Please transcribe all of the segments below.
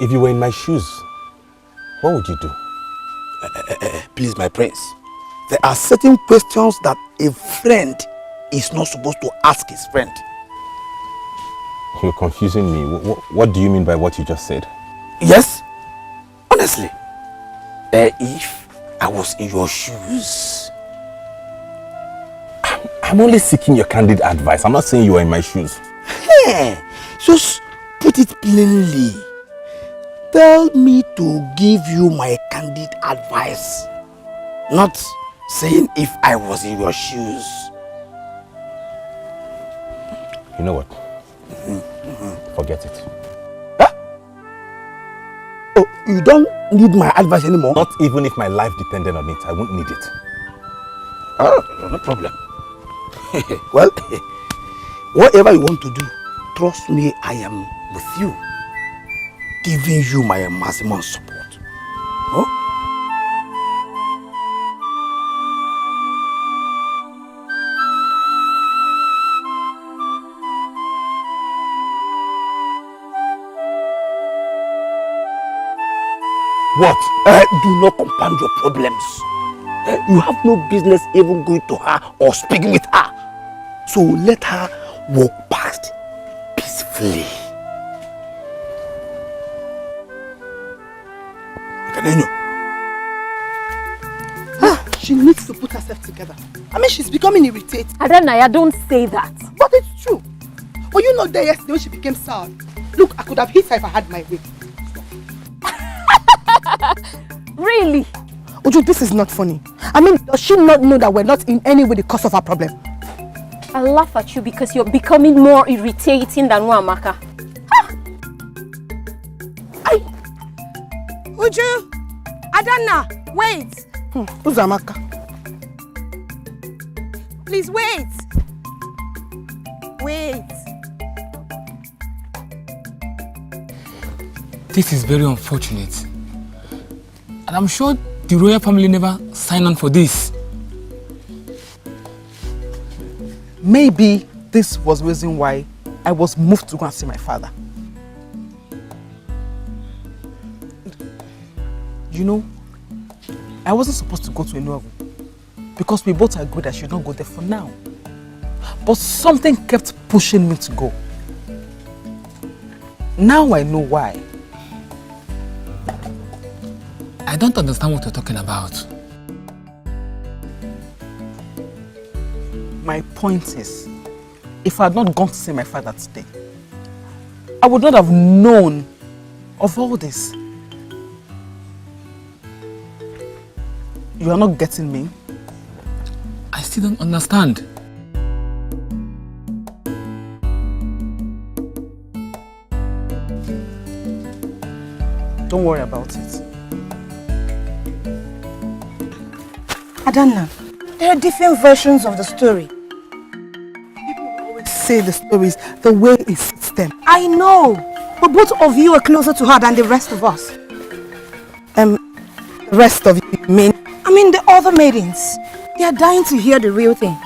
If you were in my shoes, what would you do? Please, my prince. There are certain questions that a friend is not supposed to ask his friend. You're confusing me. What do you mean by what you just said? Yes. Honestly. If I was in your shoes. I'm only seeking your candid advice. I'm not saying you are in my shoes. Hey, just put it plainly. Tell me to give you my candid advice. Not saying if I was in your shoes. You know what? Forget it. Huh? Oh, you don't need my advice anymore? Not even if my life depended on it. I won't need it. Oh, no problem. Well, whatever you want to do, trust me, I am with you. Giving you my maximum support. Huh? What? Do not compound your problems. You have no business even going to her or speaking with her. So let her walk past peacefully. She needs to put herself together. I mean, she's becoming irritated. Adanaya, don't say that. But it's true. Were you not there yesterday when she became sour? Look, I could have hit her if I had my way. Really? Uju, this is not funny. I mean, does she not know that we're not in any way the cause of her problem? I laugh at you because you're becoming more irritating than Wamaka. Uju! Adana, wait! Who's Amaka? Please wait! Wait! This is very unfortunate. And I'm sure the royal family never signed on for this. Maybe this was the reason why I was moved to go and see my father. You know, I wasn't supposed to go to Enugu because we both agreed I should not go there for now. But something kept pushing me to go. Now I know why. I don't understand what you're talking about. My point is, if I had not gone to see my father today, I would not have known of all this. You are not getting me? I still don't understand. Don't worry about it. Adana, there are different versions of the story. People always say the stories the way it suits them. I know, but both of you are closer to her than the rest of us. The rest of you mean? I mean the other maidens. They are dying to hear the real thing.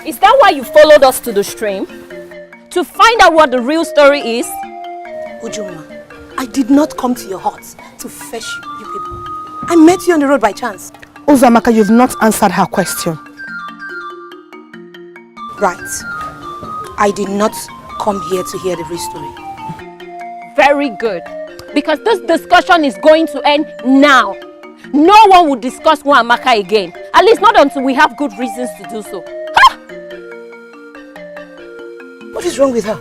Is that why you followed us to the stream? To find out what the real story is? Ujuma, I did not come to your hut to fetch you people. I met you on the road by chance. Uzamaka, you've not answered her question. Right. I did not come here to hear the real story. Very good. Because this discussion is going to end now. No one will discuss Wamaka again. At least not until we have good reasons to do so. Huh? What is wrong with her?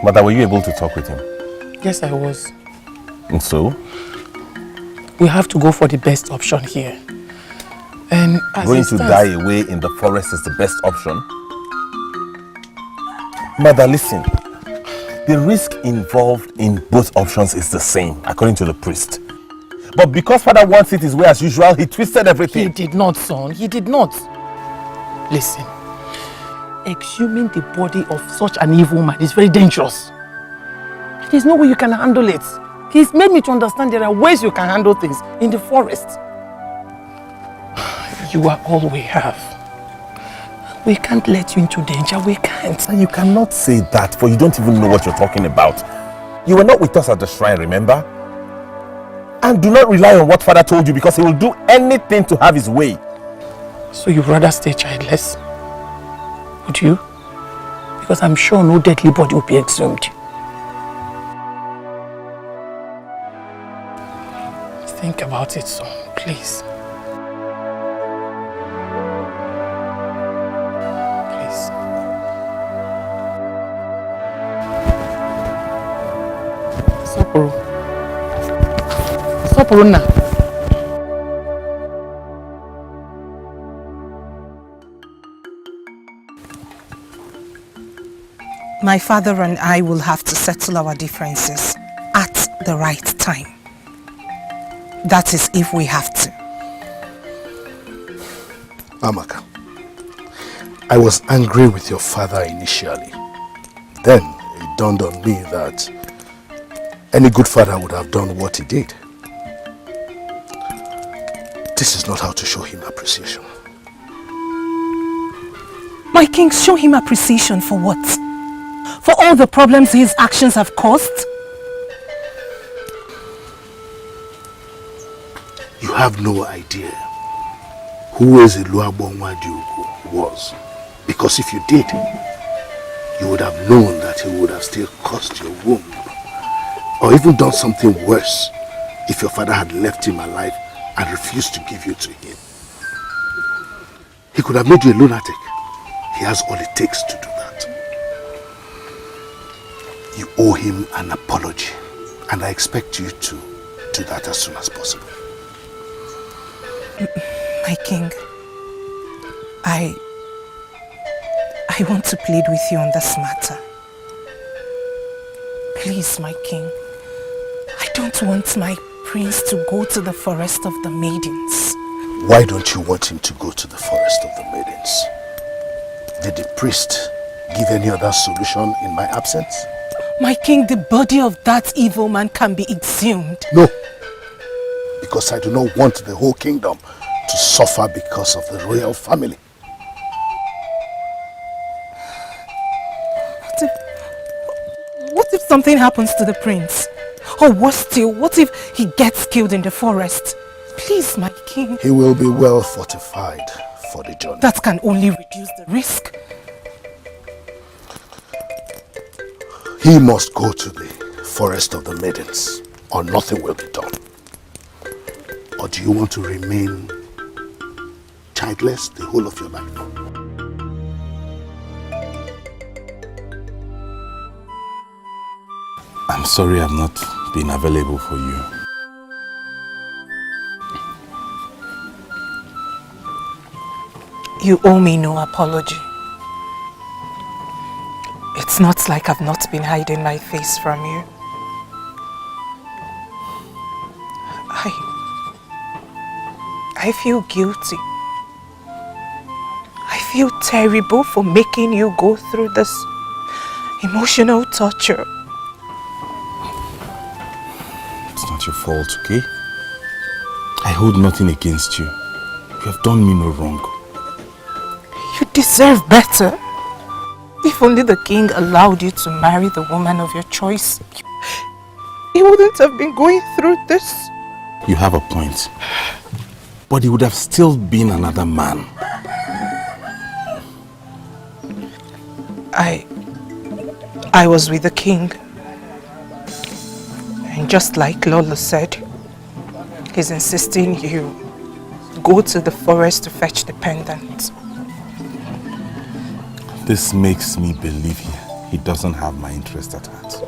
Mother, were you able to talk with him? Yes, I was. And so? We have to go for the best option here. And as going to die away in the forest is the best option? Mother, listen. The risk involved in both options is the same, according to the priest. But because Father wants it his way as usual, he twisted everything. He did not, son. He did not. Listen. Exhuming the body of such an evil man is very dangerous. There's no way you can handle it. He's made me to understand there are ways you can handle things in the forest. You are all we have. We can't let you into danger. We can't. And you cannot say that, for you don't even know what you're talking about. You were not with us at the shrine, remember? And do not rely on what Father told you, because he will do anything to have his way. So you'd rather stay childless? Would you? Because I'm sure no deadly body will be exhumed. Think about it, son, please. Please. Soporo na. My father and I will have to settle our differences at the right time. That is if we have to. Amaka, I was angry with your father initially. Then it dawned on me that any good father would have done what he did. This is not how to show him appreciation. My king, show him appreciation for what? For all the problems his actions have caused? You have no idea who Ezeluabonwadiugo was. Because if you did, you would have known that he would have still caused your womb. Or even done something worse if your father had left him alive and refused to give you to him. He could have made you a lunatic. He has all it takes to do that. You owe him an apology, and I expect you to do that as soon as possible. My king, I want to plead with you on this matter. Please, my king, I don't want my prince to go to the forest of the maidens. Why don't you want him to go to the forest of the maidens? Did the priest give any other solution in my absence? My king, the body of that evil man can be exhumed. No, because I do not want the whole kingdom to suffer because of the royal family. What if something happens to the prince? Or worse still, what if he gets killed in the forest? Please, my king. He will be well fortified for the journey. That can only reduce the risk. He must go to the forest of the maidens, or nothing will be done. Or do you want to remain childless the whole of your life? I'm sorry I've not been available for you. You owe me no apology. It's not like I've not been hiding my face from you. I feel guilty. I feel terrible for making you go through this emotional torture. It's not your fault, okay? I hold nothing against you. You have done me no wrong. You deserve better. If only the king allowed you to marry the woman of your choice, you wouldn't have been going through this. You have a point. But he would have still been another man. I was with the king. And just like Lola said, he's insisting you go to the forest to fetch the pendant. This makes me believe he doesn't have my interest at heart.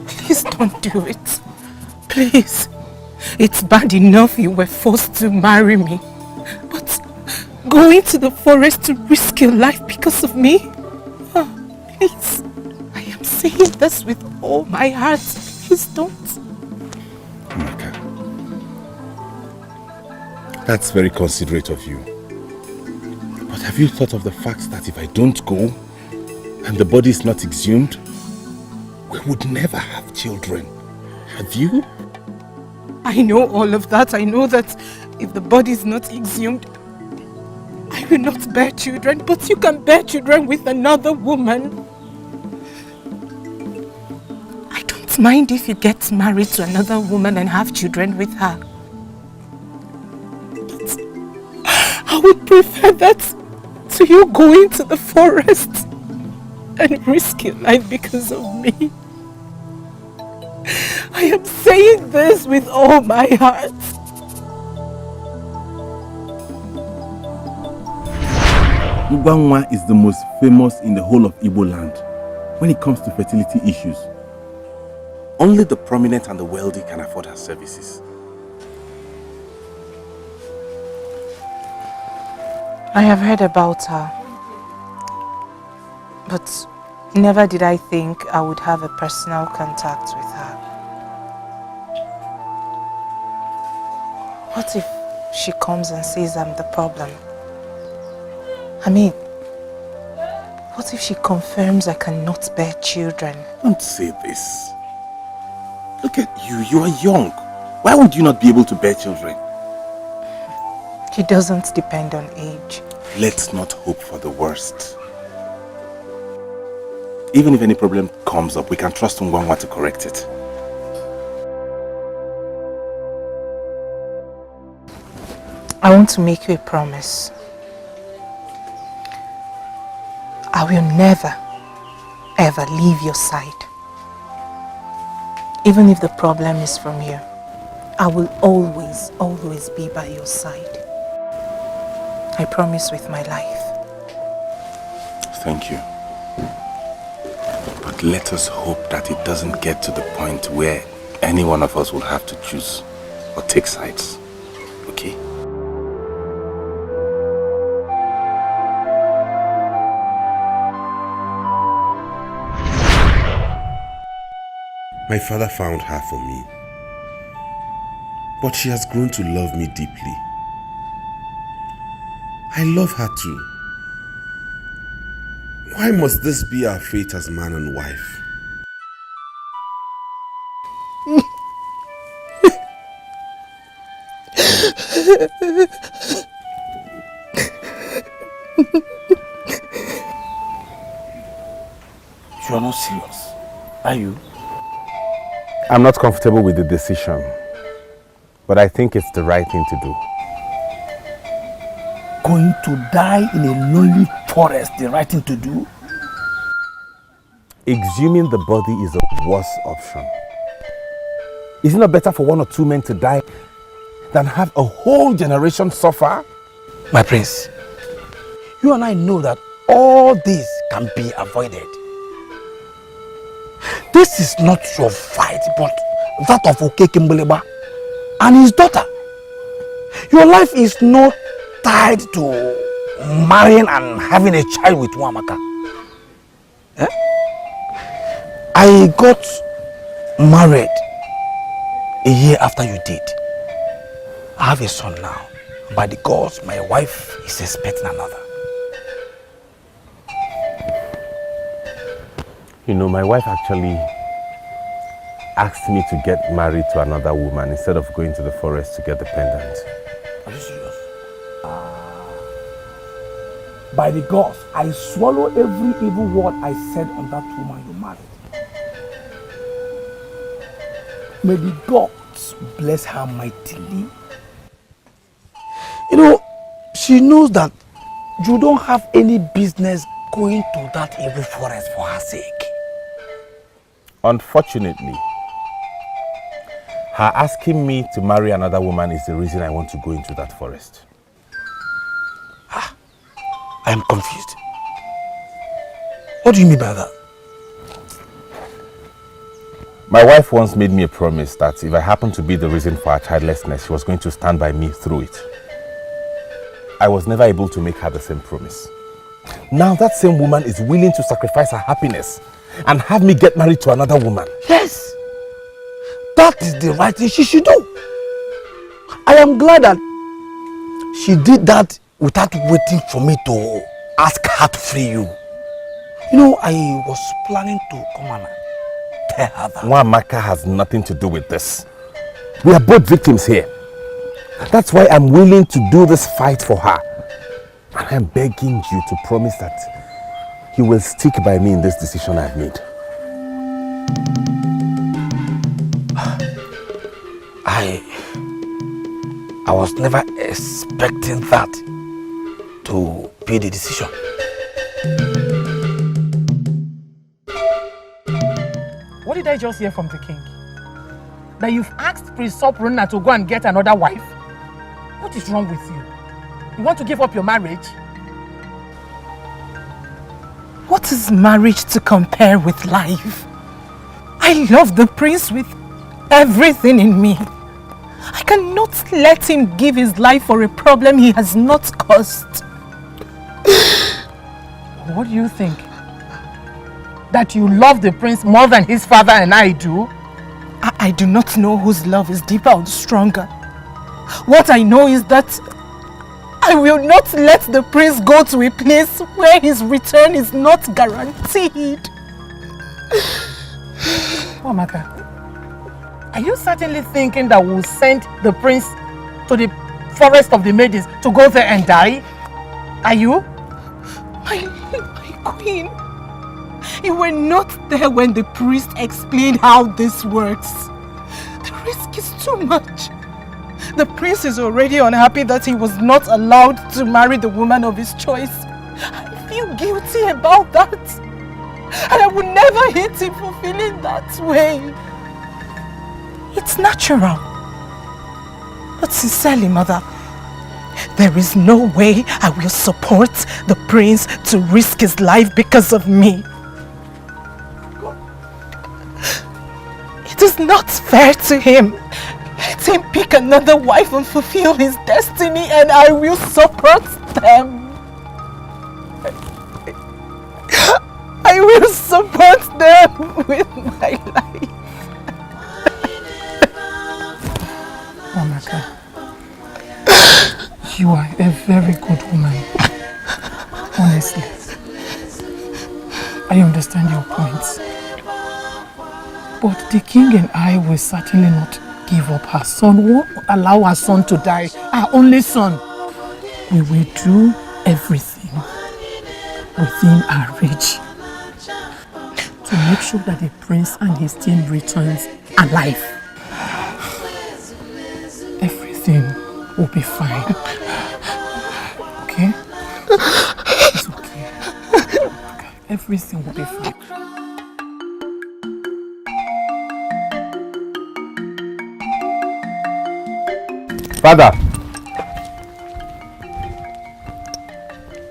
Please don't do it. Please. It's bad enough you were forced to marry me. But going to the forest to risk your life because of me? Oh, please. I am saying this with all my heart. Please don't. Amaka, that's very considerate of you. But have you thought of the fact that if I don't go and the body is not exhumed, we would never have children. Have you? I know all of that. I know that if the body is not exhumed, I will not bear children, but you can bear children with another woman. I don't mind if you get married to another woman and have children with her. But I would prefer that to you going to the forest and risk your life because of me. I am saying this with all my heart. Ugwanwa is the most famous in the whole of Igbo land when it comes to fertility issues. Only the prominent and the wealthy can afford her services. I have heard about her, but never did I think I would have a personal contact with her. What if she comes and says I'm the problem? I mean, what if she confirms I cannot bear children? Don't say this. Look at you, you are young. Why would you not be able to bear children? It doesn't depend on age. Let's not hope for the worst. Even if any problem comes up, we can trust Ungwangwa to correct it. I want to make you a promise. I will never, ever leave your side. Even if the problem is from you, I will always, always be by your side. I promise with my life. Thank you. But let us hope that it doesn't get to the point where any one of us will have to choose or take sides. Okay? My father found her for me, but she has grown to love me deeply. I love her too. Why must this be our fate as man and wife? You are not serious, are you? I'm not comfortable with the decision, but I think it's the right thing to do. Going to die in a lonely forest, the right thing to do? Exhuming the body is a worse option. Is it not better for one or two men to die than have a whole generation suffer? My prince, you and I know that all this can be avoided. This is not your fight, but that of Okekembeleba and his daughter. Your life is not tied to marrying and having a child with Wamaka. Eh? I got married a year after you did. I have a son now. By the gods, my wife is expecting another. You know, my wife actually asked me to get married to another woman instead of going to the forest to get the pendant. Are you serious? By the gods, I swallow every evil word I said on that woman you married. May the gods bless her mightily. You know, she knows that you don't have any business going to that evil forest for her sake. Unfortunately, her asking me to marry another woman is the reason I want to go into that forest. I am confused. What do you mean by that? My wife once made me a promise that if I happened to be the reason for her childlessness, she was going to stand by me through it. I was never able to make her the same promise. Now that same woman is willing to sacrifice her happiness and have me get married to another woman. Yes, that is the right thing she should do. I am glad that she did that without waiting for me to ask her to free you. You know, I was planning to come and Tell her that. Nwamaka has nothing to do with this. We are both victims here. That's why I'm willing to do this fight for her. And I'm begging you to promise that you will stick by me in this decision I've made. I was never expecting that to be the decision. What did I just hear from the king? That you've asked Prince Soprona to go and get another wife? What is wrong with you? You want to give up your marriage? What is marriage to compare with life? I love the prince with everything in me. I cannot let him give his life for a problem he has not caused. What do you think? That you love the prince more than his father and I do? I do not know whose love is deeper or stronger. What I know is that I will not let the prince go to a place where his return is not guaranteed. Nwamaka, are you certainly thinking that we'll send the prince to the forest of the maidens to go there and die? Are you? My queen, you were not there when the priest explained how this works. The risk is too much. The prince is already unhappy that he was not allowed to marry the woman of his choice. I feel guilty about that. And I would never hate him for feeling that way. It's natural. But sincerely, mother, there is no way I will support the prince to risk his life because of me. It is not fair to him. Let him pick another wife and fulfill his destiny, and I will support them. I will support them with my life. Nwamaka, you are a very good woman. Honestly. I understand your points. But the king and I will certainly not give up her son. We won't allow our son to die. Our only son. We will do everything within our reach to make sure that the prince and his team returns alive. Everything will be fine. Okay? It's okay. Everything will be fine. Father!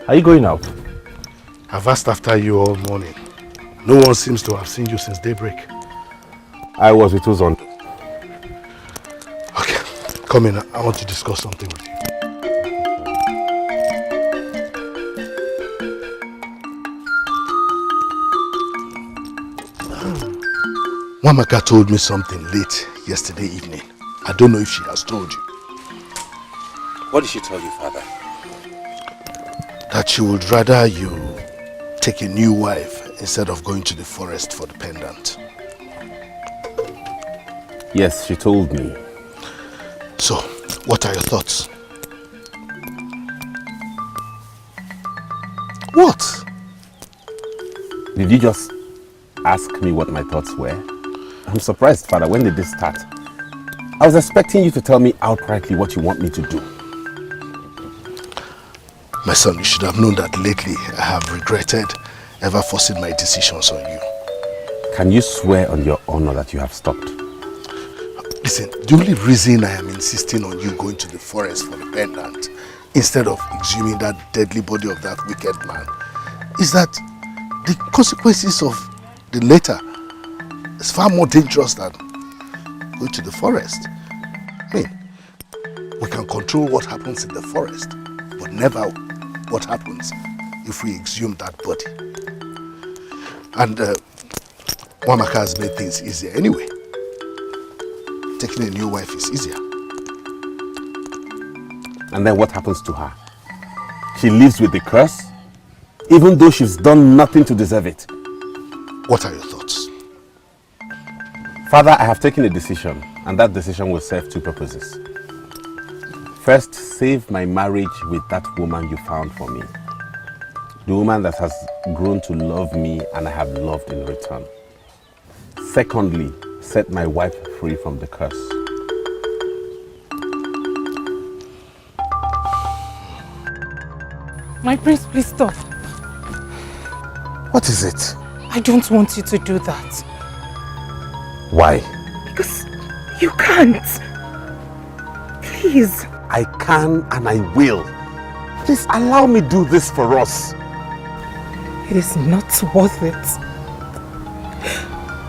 Are you going out? I've asked after you all morning. No one seems to have seen you since daybreak. I was with Uzon. Okay, come in. I want to discuss something with you. Nwamaka told me something late yesterday evening. I don't know if she has told you. What did she tell you, Father? That she would rather you take a new wife instead of going to the forest for the pendant. Yes, she told me. So, what are your thoughts? What? Did you just ask me what my thoughts were? I'm surprised, Father. When did this start? I was expecting you to tell me outrightly what you want me to do. My son, you should have known that lately I have regretted ever forcing my decisions on you. Can you swear on your honor that you have stopped? Listen, the only reason I am insisting on you going to the forest for the pendant instead of exhuming that deadly body of that wicked man is that the consequences of the latter is far more dangerous than going to the forest. I mean, we can control what happens in the forest, but never what happens if we exhume that body. And Nwamaka has made things easier anyway. Taking a new wife is easier. And then what happens to her? She lives with the curse, even though she's done nothing to deserve it. What are your thoughts? Father, I have taken a decision, and that decision will serve two purposes. First, save my marriage with that woman you found for me. The woman that has grown to love me and I have loved in return. Secondly, set my wife free from the curse. My prince, please stop. What is it? I don't want you to do that. Why? Because you can't. Please. I can and I will. Please allow me do this for us. It is not worth it.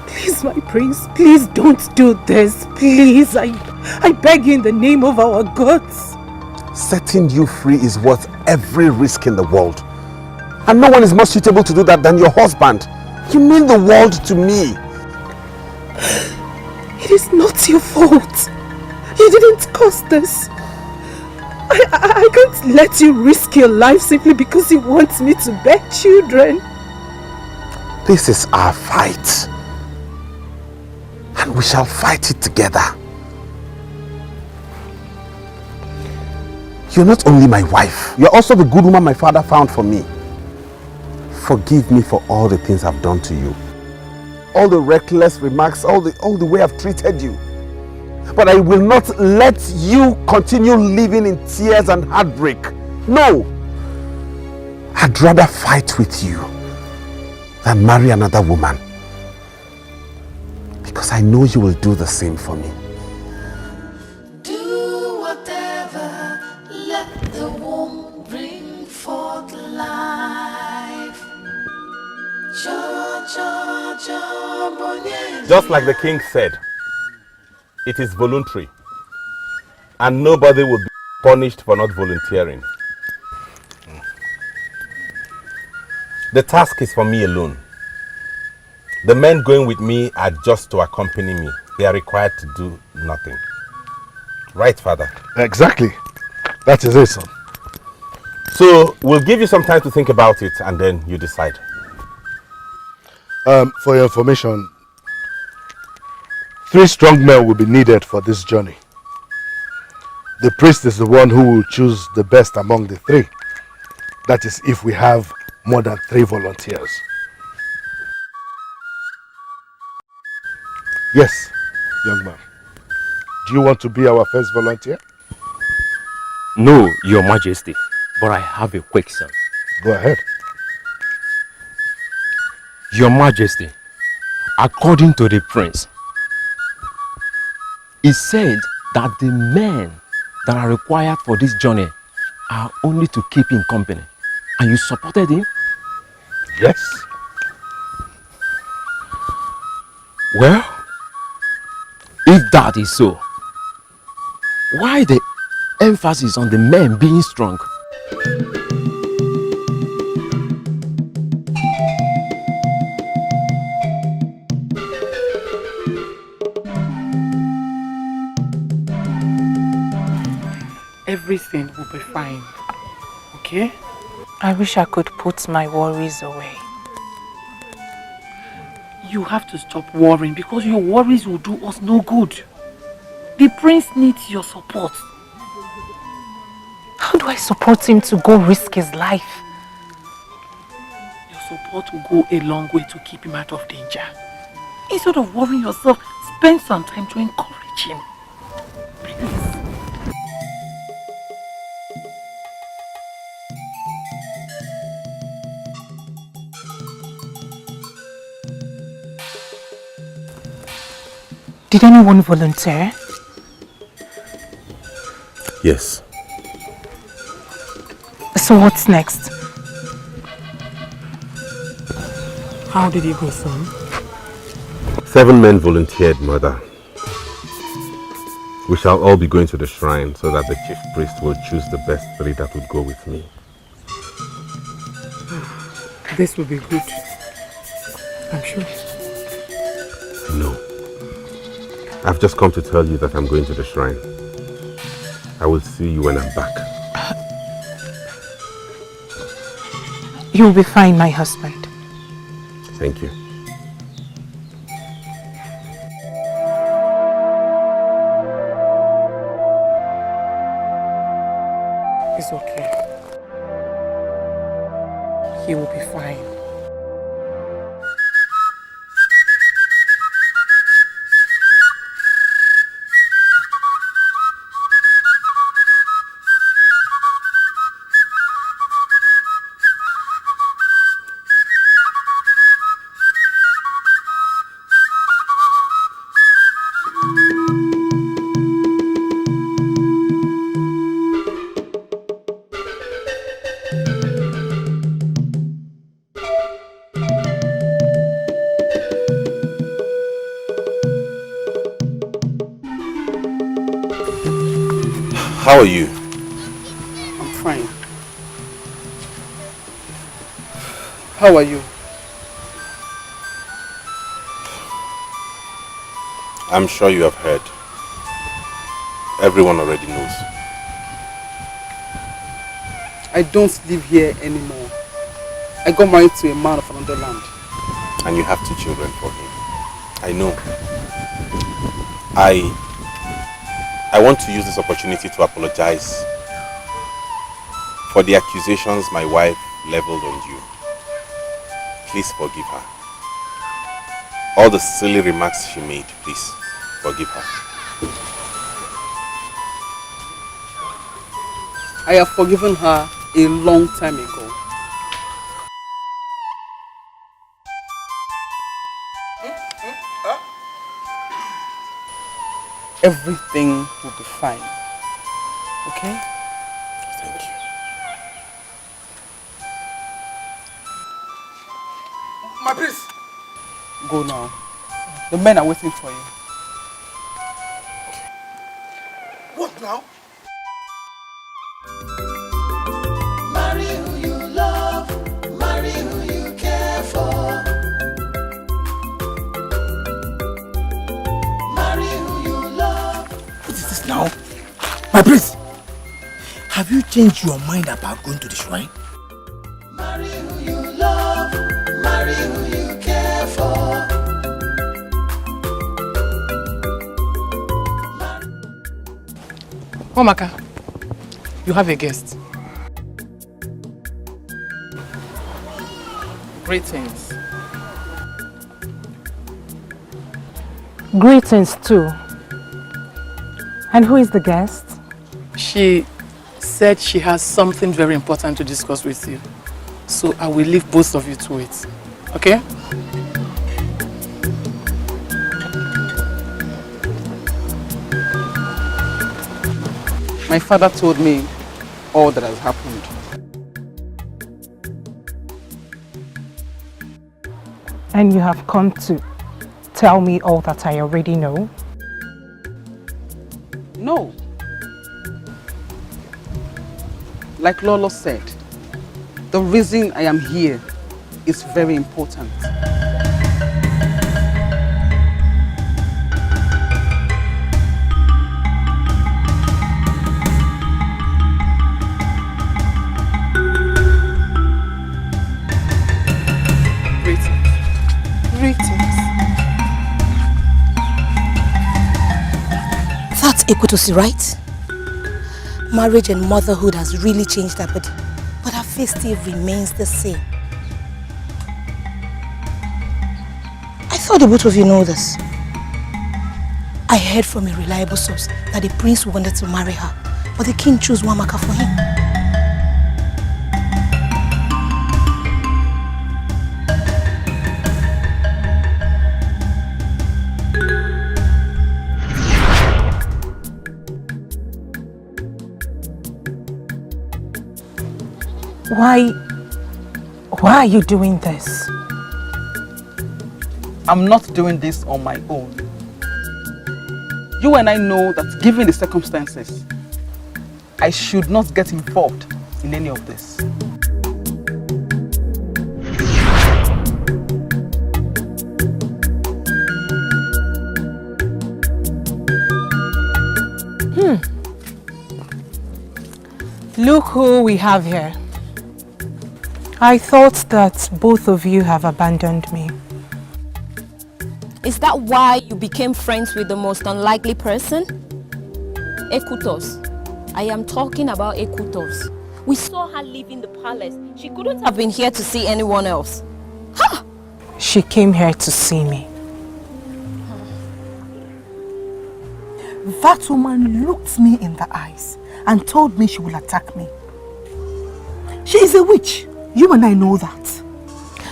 Please, my prince, please don't do this. Please, I beg you in the name of our gods. Setting you free is worth every risk in the world. And no one is more suitable to do that than your husband. You mean the world to me. It is not your fault. You didn't cause this. I can't let you risk your life simply because you want me to bear children. This is our fight. And we shall fight it together. You're not only my wife, you're also the good woman my father found for me. Forgive me for all the things I've done to you. All the reckless remarks, all the way I've treated you. But I will not let you continue living in tears and heartbreak. No! I'd rather fight with you than marry another woman. Because I know you will do the same for me. Do whatever, let the womb bring forth life. Just like the king said, it is voluntary, and nobody will be punished for not volunteering. The task is for me alone. The men going with me are just to accompany me. They are required to do nothing. Right, Father? Exactly. That is it, son. So, we'll give you some time to think about it, and then you decide. For your information, 3 strong men will be needed for this journey. The priest is the one who will choose the best among the 3. That is if we have more than 3 volunteers. Yes, young man. Do you want to be our first volunteer? No, Your Majesty, but I have a question. Go ahead. Your Majesty, according to the prince, he said that the men that are required for this journey are only to keep him company. And you supported him? Yes. Well, if that is so, why the emphasis on the men being strong? Everything will be fine. Okay? I wish I could put my worries away. You have to stop worrying because your worries will do us no good. The prince needs your support. How do I support him to go risk his life? Your support will go a long way to keep him out of danger. Instead of worrying yourself, spend some time to encourage him. Please. Did anyone volunteer? Yes. So what's next? How did it go, son? 7 men volunteered, Mother. We shall all be going to the shrine so that the chief priest will choose the best 3 that would go with me. This will be good. I'm sure. No. I've just come to tell you that I'm going to the shrine. I will see you when I'm back. You'll be fine, my husband. Thank you. he will be fine. How are you? I'm fine. How are you? I'm sure you have heard. Everyone already knows. I don't live here anymore. I got married to a man of another land. And you have 2 children for him. I know. I want to use this opportunity to apologize for the accusations my wife leveled on you. Please forgive her. All the silly remarks she made, please forgive her. I have forgiven her a long time ago. Everything will be fine. Okay? Thank you. My prince! Go now. The men are waiting for you. What now? Marry who you love, marry who you care for. Marry who you love. What is this now? My prince! Have you changed your mind about going to the shrine? Marry who you love, marry who you care for. Omaka, you have a guest. Greetings. Greetings too. And who is the guest? She said she has something very important to discuss with you. So I will leave both of you to it. Okay? My father told me all that has happened. And you have come to tell me all that I already know? No. Like Lolo said, the reason I am here is very important. Greetings. That's Ekutosi, right? Marriage and motherhood has really changed her body, but her face still remains the same. I thought the both of you know this. I heard from a reliable source that the prince wanted to marry her, but the king chose Wamaka for him. Why are you doing this? I'm not doing this on my own. You and I know that given the circumstances, I should not get involved in any of this. Look who we have here. I thought that both of you have abandoned me. Is that why you became friends with the most unlikely person? Ekutos. I am talking about Ekutos. We saw her leaving the palace. She couldn't have been here to see anyone else. Ha! She came here to see me. That woman looked me in the eyes and told me she will attack me. She is a witch. You and I know that.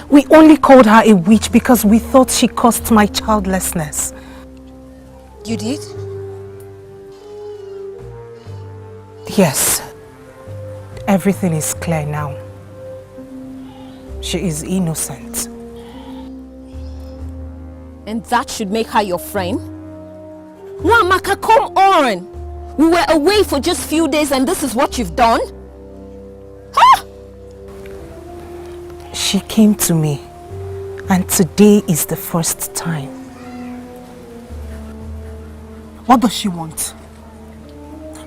We only called her a witch because we thought she caused my childlessness. You did? Yes. Everything is clear now. She is innocent. And that should make her your friend? Nwamaka, come on! We were away for just few days and this is what you've done? Huh? She came to me, and today is the first time. What does she want?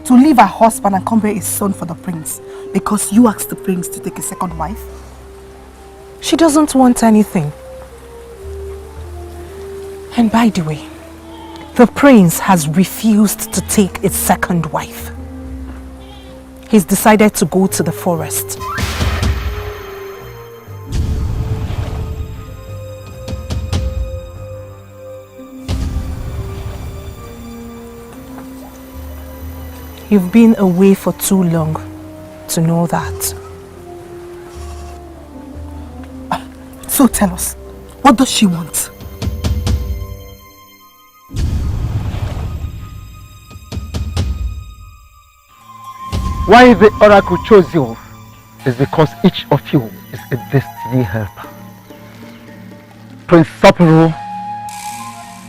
To leave her husband and come bear his son for the prince because you asked the prince to take a second wife? She doesn't want anything. And by the way, the prince has refused to take a second wife. He's decided to go to the forest. You've been away for too long to know that. So tell us, what does she want? Why the oracle chose you is because each of you is a destiny helper. Prince Sapiro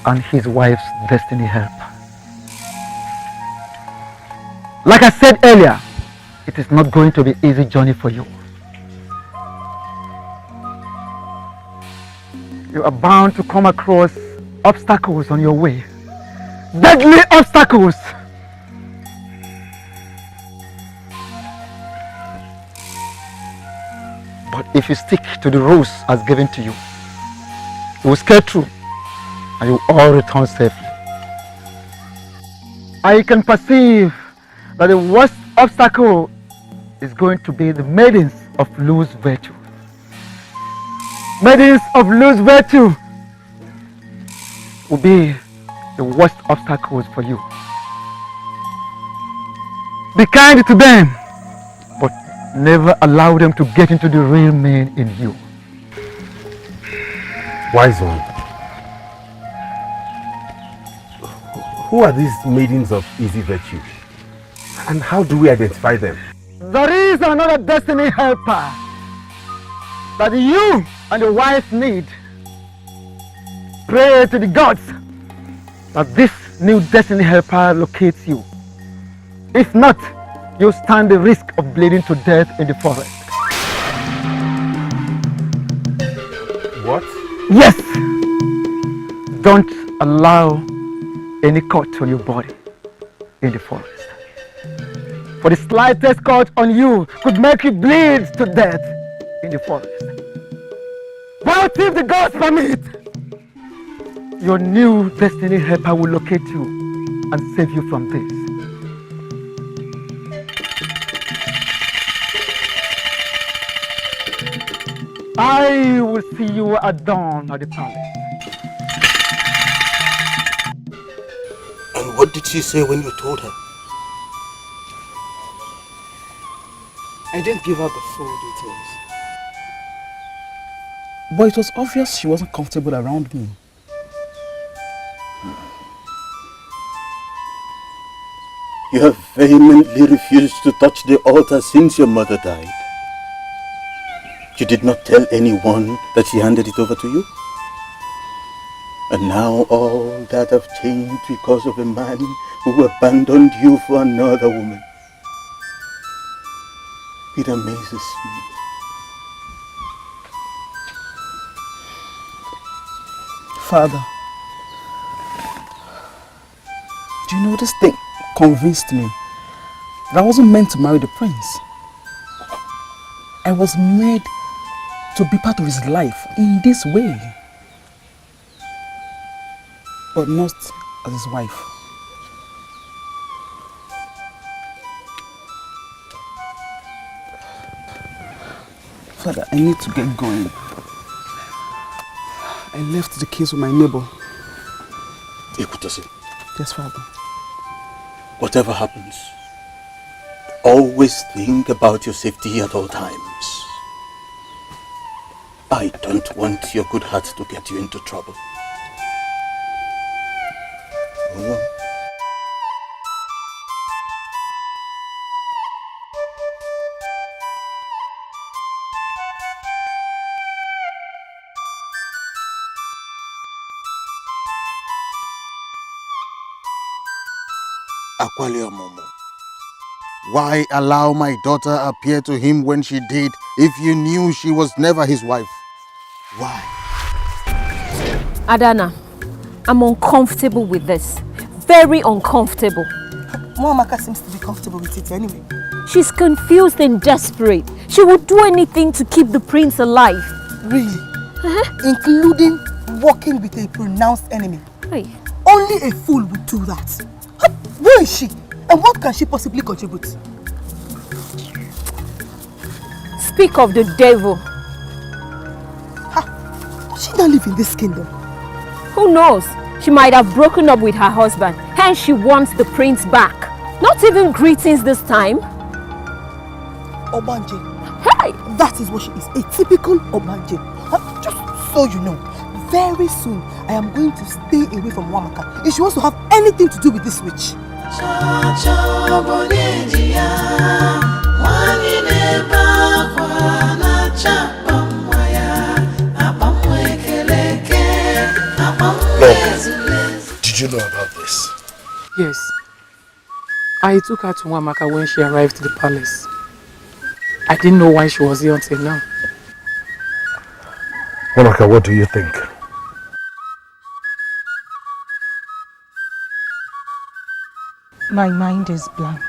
and his wife's destiny helper. Like I said earlier, it is not going to be an easy journey for you. You are bound to come across obstacles on your way. Deadly obstacles! But if you stick to the rules as given to you, you will scale through and you will all return safely. I can perceive that the worst obstacle is going to be the maidens of loose virtue. Maidens of loose virtue will be the worst obstacles for you. Be kind to them, but never allow them to get into the real man in you. Wise one. Who are these maidens of easy virtue? And how do we identify them? There is another destiny helper that you and your wife need. Pray to the gods that this new destiny helper locates you. If not, you stand the risk of bleeding to death in the forest. What? Yes! Don't allow any cut on your body in the forest. For the slightest cut on you could make you bleed to death in the forest. But if the gods permit, your new destiny helper will locate you and save you from this. I will see you at dawn at the palace. And what did she say when you told her? I didn't give her the full details. But it was obvious she wasn't comfortable around me. You have vehemently refused to touch the altar since your mother died. You did not tell anyone that she handed it over to you? And now all that have changed because of a man who abandoned you for another woman. It amazes me. Father, do you know this thing convinced me that I wasn't meant to marry the prince. I was made to be part of his life in this way, but not as his wife. Father, I need to get going. I left the keys with my neighbor. Ikutosin, Yes, Father. whatever happens, always think about your safety at all times. I don't want your good heart to get you into trouble. Aqualia Momo, why allow my daughter appear to him when she did if you knew she was never his wife? Why? Adana, I'm uncomfortable with this. Very uncomfortable. Mwamaka seems to be comfortable with it anyway. She's confused and desperate. She would do anything to keep the prince alive. Really? Including working with a pronounced enemy. Hey. Only a fool would do that. Where is she? And what can she possibly contribute? Speak of the devil. Does she not live in this kingdom? Who knows? She might have broken up with her husband. Hence she wants the prince back. Not even greetings this time. Obanje. Hey! That is what she is. A typical Obanje. Just so you know, very soon I am going to stay away from Wamaka if she wants to have anything to do with this witch. Did you know about this? Yes. I took her to Wamaka when she arrived at the palace. I didn't know why she was here until now. Wamaka, what do you think? My mind is blank.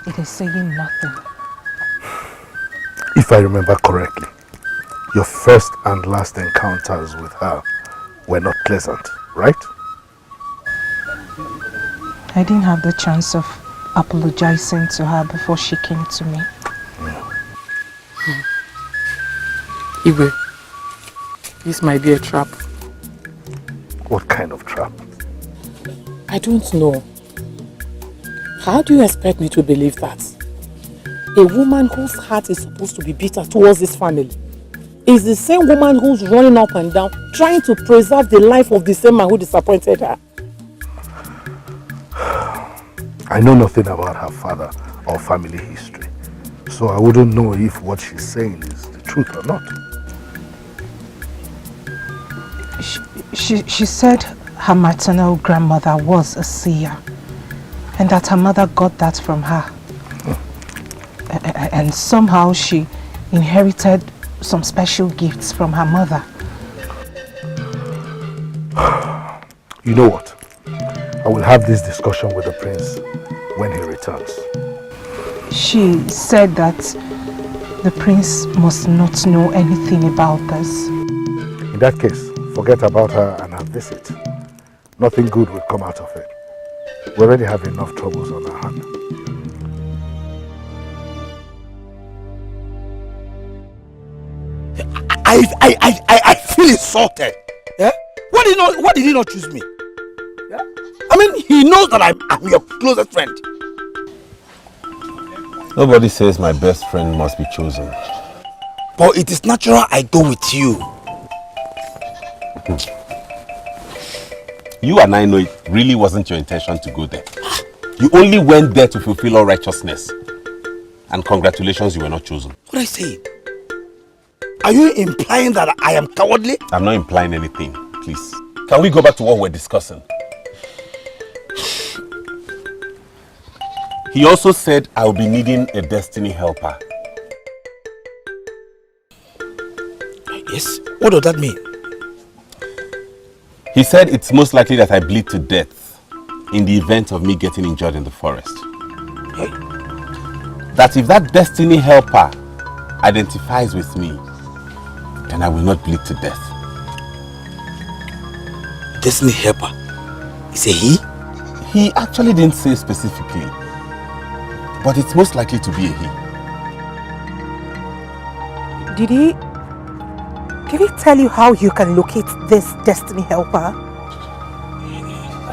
It is saying nothing. If I remember correctly, your first and last encounters with her were not pleasant, right? I didn't have the chance of apologizing to her before she came to me. Igwe, this might be a trap. What kind of trap? I don't know. How do you expect me to believe that? A woman whose heart is supposed to be bitter towards this family is the same woman who's running up and down trying to preserve the life of the same man who disappointed her. I know nothing about her father or family history, so I wouldn't know if what she's saying is the truth or not. She said her maternal grandmother was a seer and that her mother got that from her. And somehow she inherited some special gifts from her mother. You know what? I will have this discussion with the prince when he returns. She said that the prince must not know anything about this. In that case, forget about her and her visit. Nothing good will come out of it. We already have enough troubles on our hands. I feel insulted. Yeah? Why did he not choose me? Yeah? I mean, he knows that I'm your closest friend. Nobody says my best friend must be chosen. But it is natural I go with you. You and I know it really wasn't your intention to go there. You only went there to fulfill all righteousness. And congratulations, you were not chosen. What I say? Are you implying that I am cowardly? I'm not implying anything, please. Can we go back to what we're discussing? He also said I'll be needing a destiny helper. Yes? What does that mean? He said it's most likely that I bleed to death in the event of me getting injured in the forest. Hey. That if that destiny helper identifies with me, then I will not bleed to death. Destiny helper? Is it he? He actually didn't say specifically, but it's most likely to be a he. Did he tell you how you can locate this destiny helper?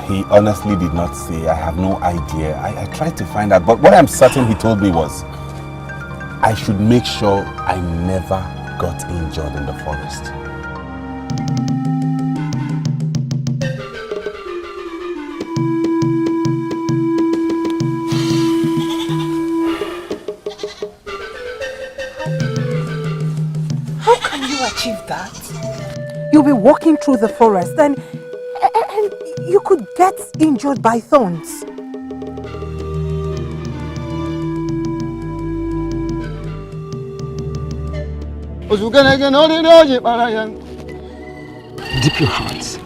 He honestly did not say. I have no idea. I tried to find out, but what I'm certain he told me was I should make sure I never got injured in the forest. How can you achieve that? You'll be walking through the forest and you could get injured by thorns. Dip your hands.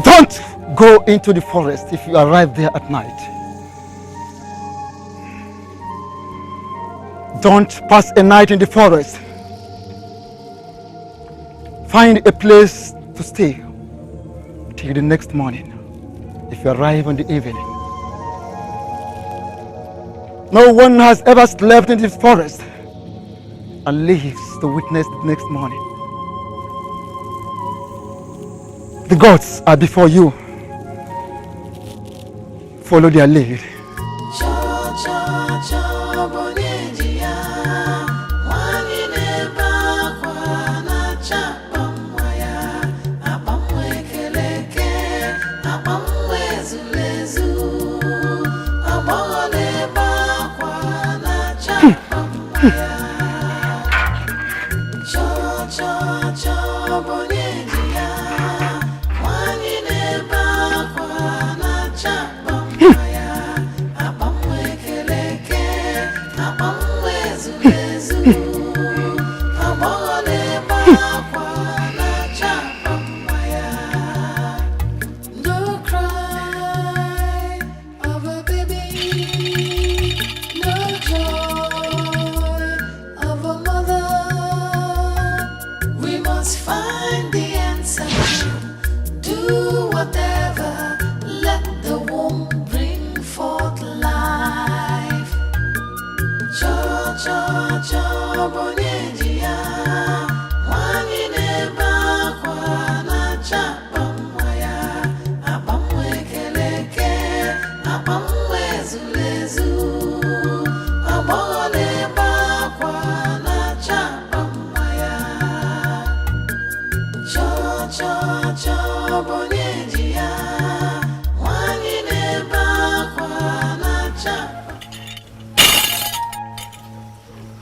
Don't go into the forest if you arrive there at night. Don't pass a night in the forest. Find a place to stay till the next morning if you arrive in the evening. No one has ever slept in this forest and lives to witness the next morning. The gods are before you. Follow their lead.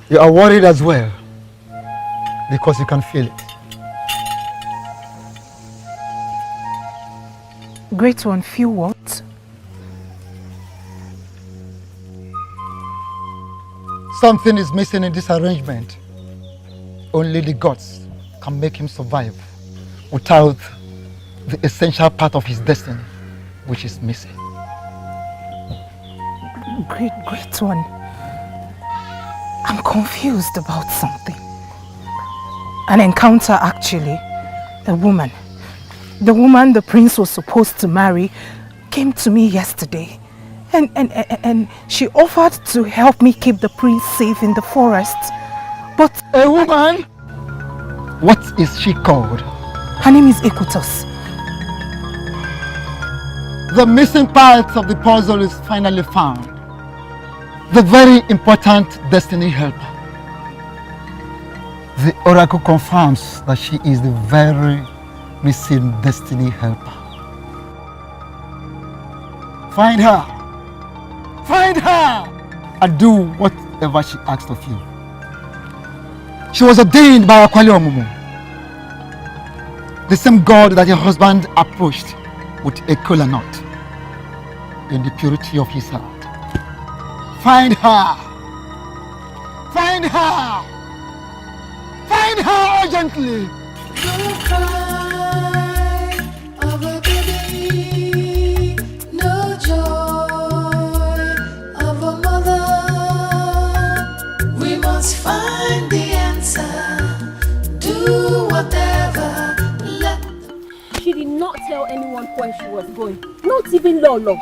You are worried as well because you can feel it. Great one, feel what? Something is missing in this arrangement. Only the gods can make him survive without the essential part of his destiny, which is missing. Great one. I'm confused about something. An encounter, actually. A woman. The woman the prince was supposed to marry came to me yesterday. And she offered to help me keep the prince safe in the forest. But a woman? What is she called? Her name is Equitos. The missing part of the puzzle is finally found. The very important destiny helper. The oracle confirms that she is the very missing destiny helper. Find her! Find her! And do whatever she asks of you. She was ordained by Akwali Omumu, the same God that your husband approached with a kola nut in the purity of his heart. Find her! Find her! Find her urgently! No cry of a baby, no joy of a mother. We must find the answer. Do whatever. She did not tell anyone where she was going. Not even Lolo.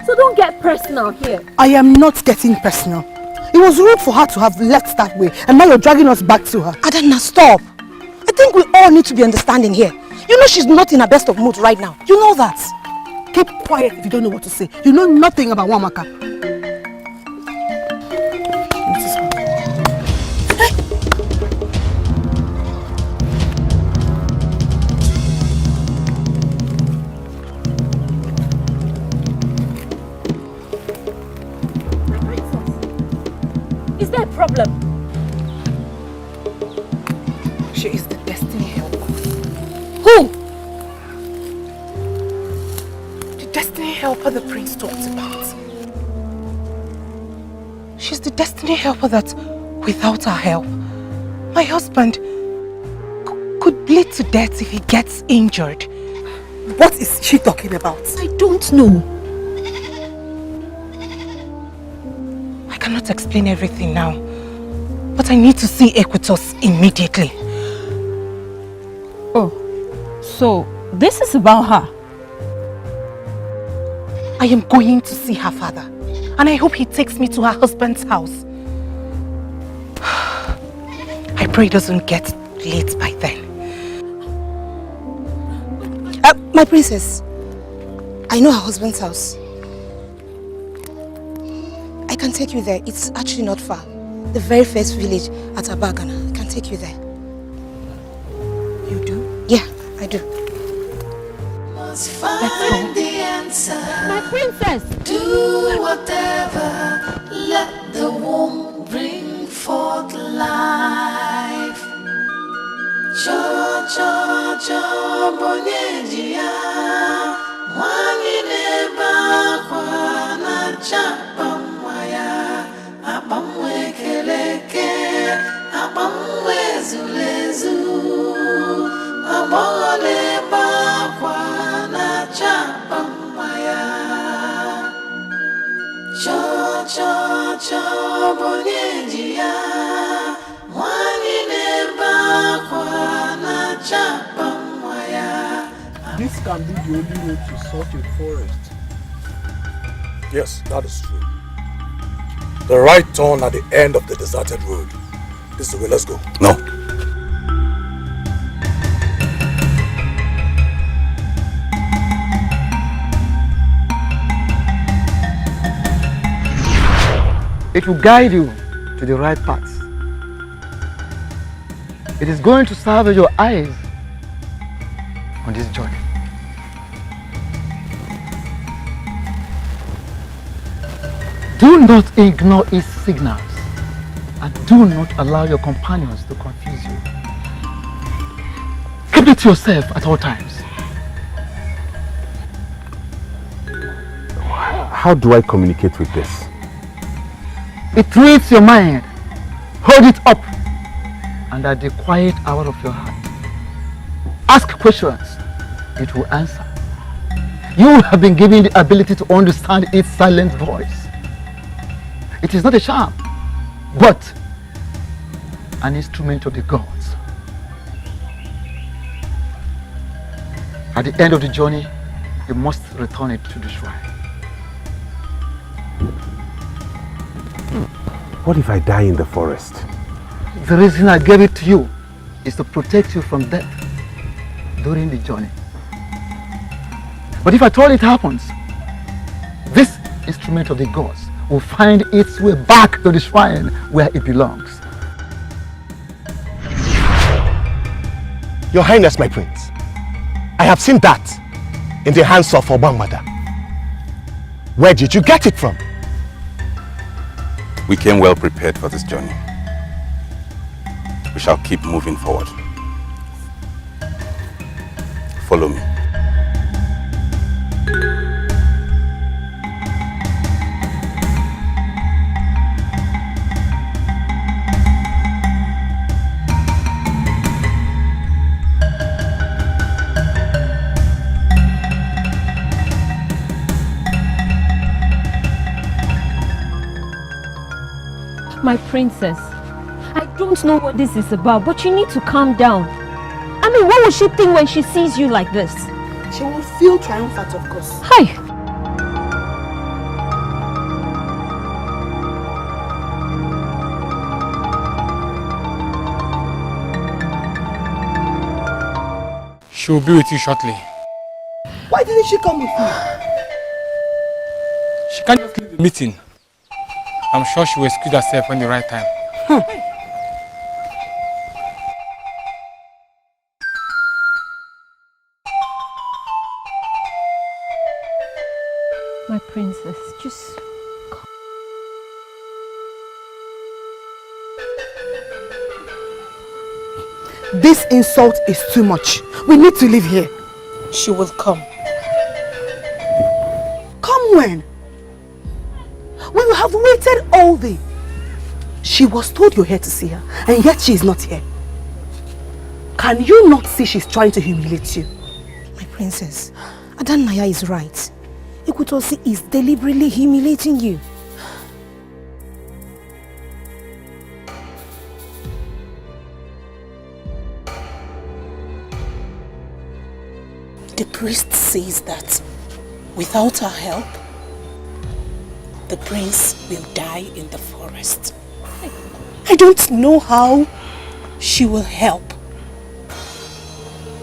So don't get personal here. I am not getting personal. It was rude for her to have left that way, and now you're dragging us back to her. Adana, stop. I think we all need to be understanding here. You know she's not in her best of mood right now. You know that. Keep quiet if you don't know what to say. You know nothing about Wamaka. Is there a problem? She is the destiny helper. Who? The destiny helper the prince talked about. She's the destiny helper that, without her help, my husband could bleed to death if he gets injured. What is she talking about? I don't know. I cannot explain everything now, but I need to see Equitos immediately. Oh, so this is about her? I am going to see her father, and I hope he takes me to her husband's house. I pray it doesn't get late by then. My princess, I know her husband's house. I can take you there. It's actually not far. The very first village at Abagana. I can take you there. You do? Yeah, I do. Must find the answer. My princess! Do whatever. Let the womb bring forth life. Cho cho cho bonyejiya. Wangi neba kwa na chapa. Abamwe keleke, abamwe zulezu, abole bakwa na chapamaya. Cho cho cho bonyejiya, wanine bakwa na chapamaya. This can be the only way to sort a forest. Yes, that is true. The right turn at the end of the deserted road. This is the way, let's go. No. It will guide you to the right path. It is going to serve your eyes on this journey. Do not ignore its signals, and do not allow your companions to confuse you. Keep it to yourself at all times. How do I communicate with this? It reads your mind. Hold it up, and at the quiet hour of your heart, ask questions. It will answer. You have been given the ability to understand its silent voice. It is not a charm, but an instrument of the gods. At the end of the journey, you must return it to the shrine. What if I die in the forest? The reason I gave it to you is to protect you from death during the journey. But if at all it happens, this instrument of the gods will find its way back to the shrine where it belongs. Your Highness, my prince, I have seen that in the hands of Obamada. Where did you get it from? We came well prepared for this journey. We shall keep moving forward. Follow me. My princess, I don't know what this is about, but you need to calm down. I mean, what will she think when she sees you like this? She will feel triumphant, of course. Hi. She will be with you shortly. Why didn't she come with me? She can't just leave the meeting. I'm sure she will excuse herself when the right time. My princess, just... This insult is too much. We need to leave here. She will come. Come when? We have waited all day. She was told you're here to see her, and yet she is not here. Can you not see she's trying to humiliate you? My princess, Adanaya is right. Ikutosi is deliberately humiliating you. The priest says that without our help, the prince will die in the forest. I don't know how she will help,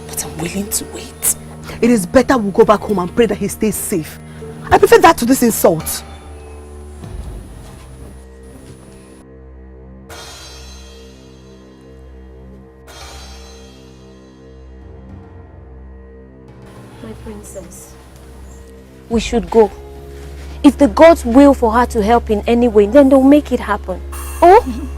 but I'm willing to wait. It is better we go back home and pray that he stays safe. I prefer that to this insult. My princess, we should go. If the gods will for her to help in any way, then they'll make it happen. Oh?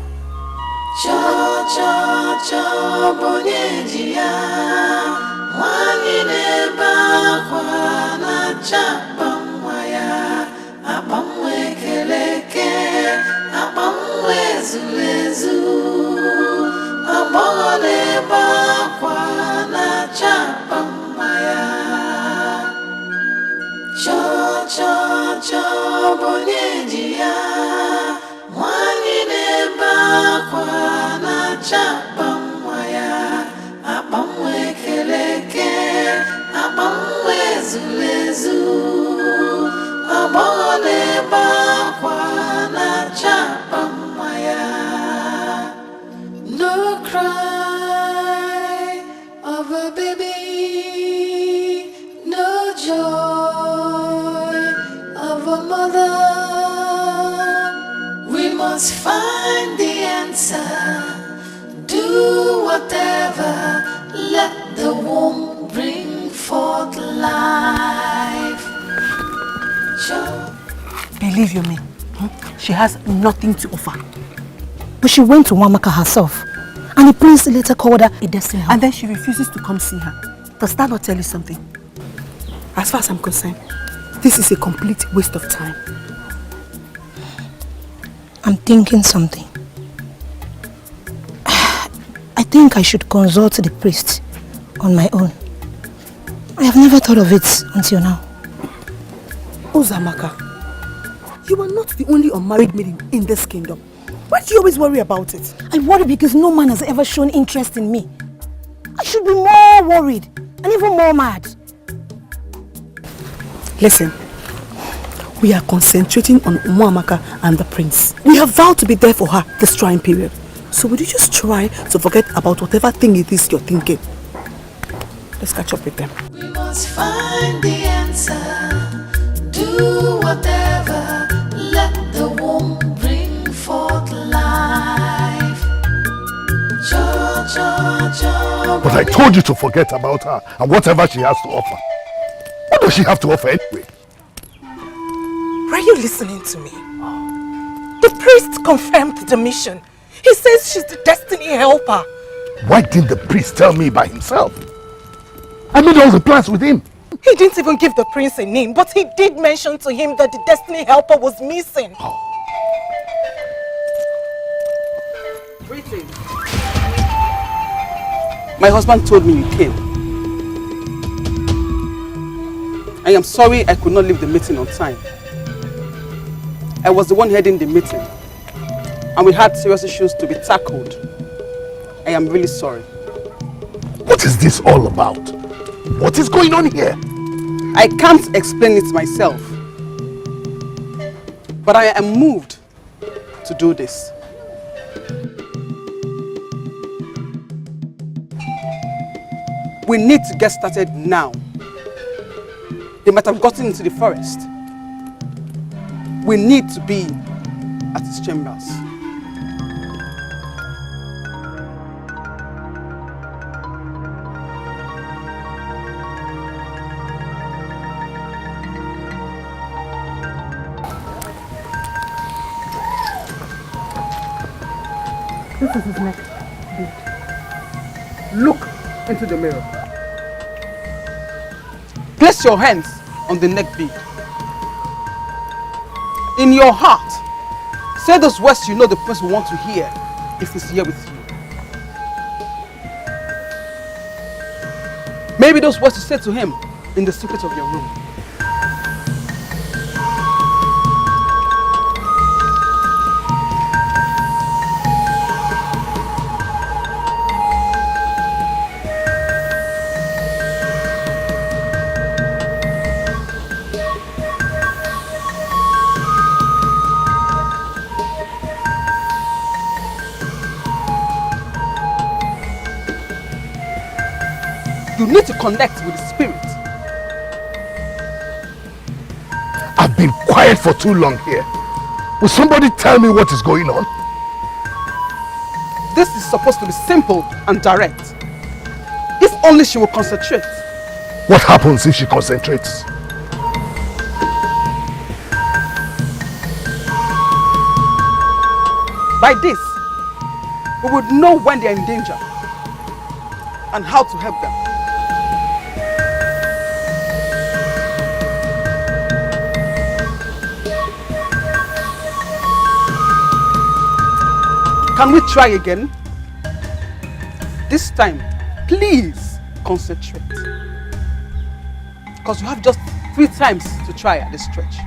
No cry of a baby, no joy of a mother. We must find the answer. Do whatever, let the womb bring forth life. Believe you me, she has nothing to offer. But she went to Wamaka herself, and the prince later called her a destiny helper. And then she refuses to come see her. Does that not tell you something? As far as I'm concerned, this is a complete waste of time. I'm thinking something. I think I should consult the priest on my own. I have never thought of it until now. Uzamaka, you are not the only unmarried maiden in this kingdom. Why do you always worry about it? I worry because no man has ever shown interest in me. I should be more worried and even more mad. Listen, we are concentrating on Umuamaka and the prince. We have vowed to be there for her this trying period. So would you just try to forget about whatever thing it is you're thinking? Let's catch up with them. We must find the answer. Do whatever. Let the womb bring forth life. But I told you to forget about her and whatever she has to offer. What does she have to offer anyway? Are you listening to me? The priest confirmed the mission. He says she's the destiny helper. Why didn't the priest tell me by himself? I made all the plans with him. He didn't even give the prince a name, but he did mention to him that the destiny helper was missing. Greetings. My husband told me you came. I am sorry I could not leave the meeting on time. I was the one heading the meeting, and we had serious issues to be tackled. I am really sorry. What is this all about? What is going on here? I can't explain it myself, but I am moved to do this. We need to get started now. They might have gotten into the forest. We need to be at his chambers. This is his neck bead. Look into the mirror. Place your hands on the neck bead. In your heart, say those words you know the prince will want to hear if he's here with you. Maybe those words you say to him in the secret of your room. You need to connect with the spirit. I've been quiet for too long here. Will somebody tell me what is going on? This is supposed to be simple and direct. If only she will concentrate. What happens if she concentrates? By this, we would know when they are in danger and how to help them. Can we try again? This time, please concentrate. Because you have just 3 times to try at this stretch.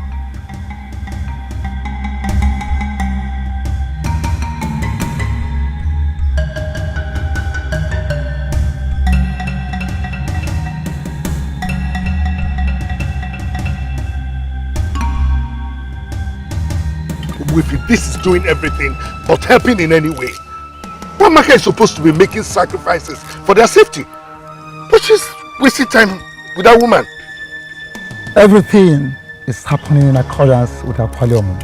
If this is doing everything but helping in any way, Wamaka is supposed to be making sacrifices for their safety, but she's wasting time with that woman. Everything is happening in accordance with her Mumu.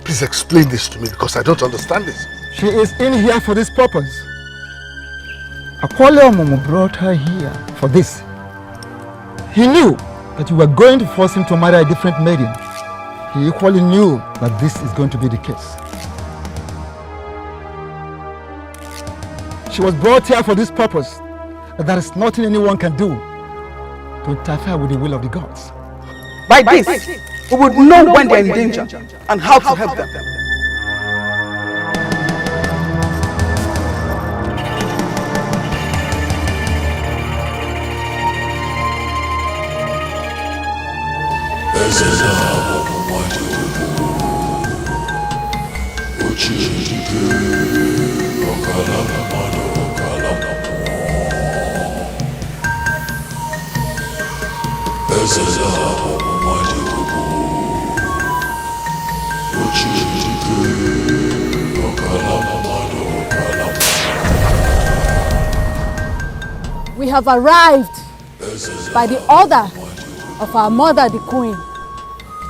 Please explain this to me because I don't understand this. She is in here for this purpose. Mumu brought her here for this. He knew that you were going to force him to marry a different maiden. He equally knew that this is going to be the case. She was brought here for this purpose, that there is nothing anyone can do to interfere with the will of the gods. By this, we would know when they are in danger and how to help them. We have arrived by the order of our mother, the queen,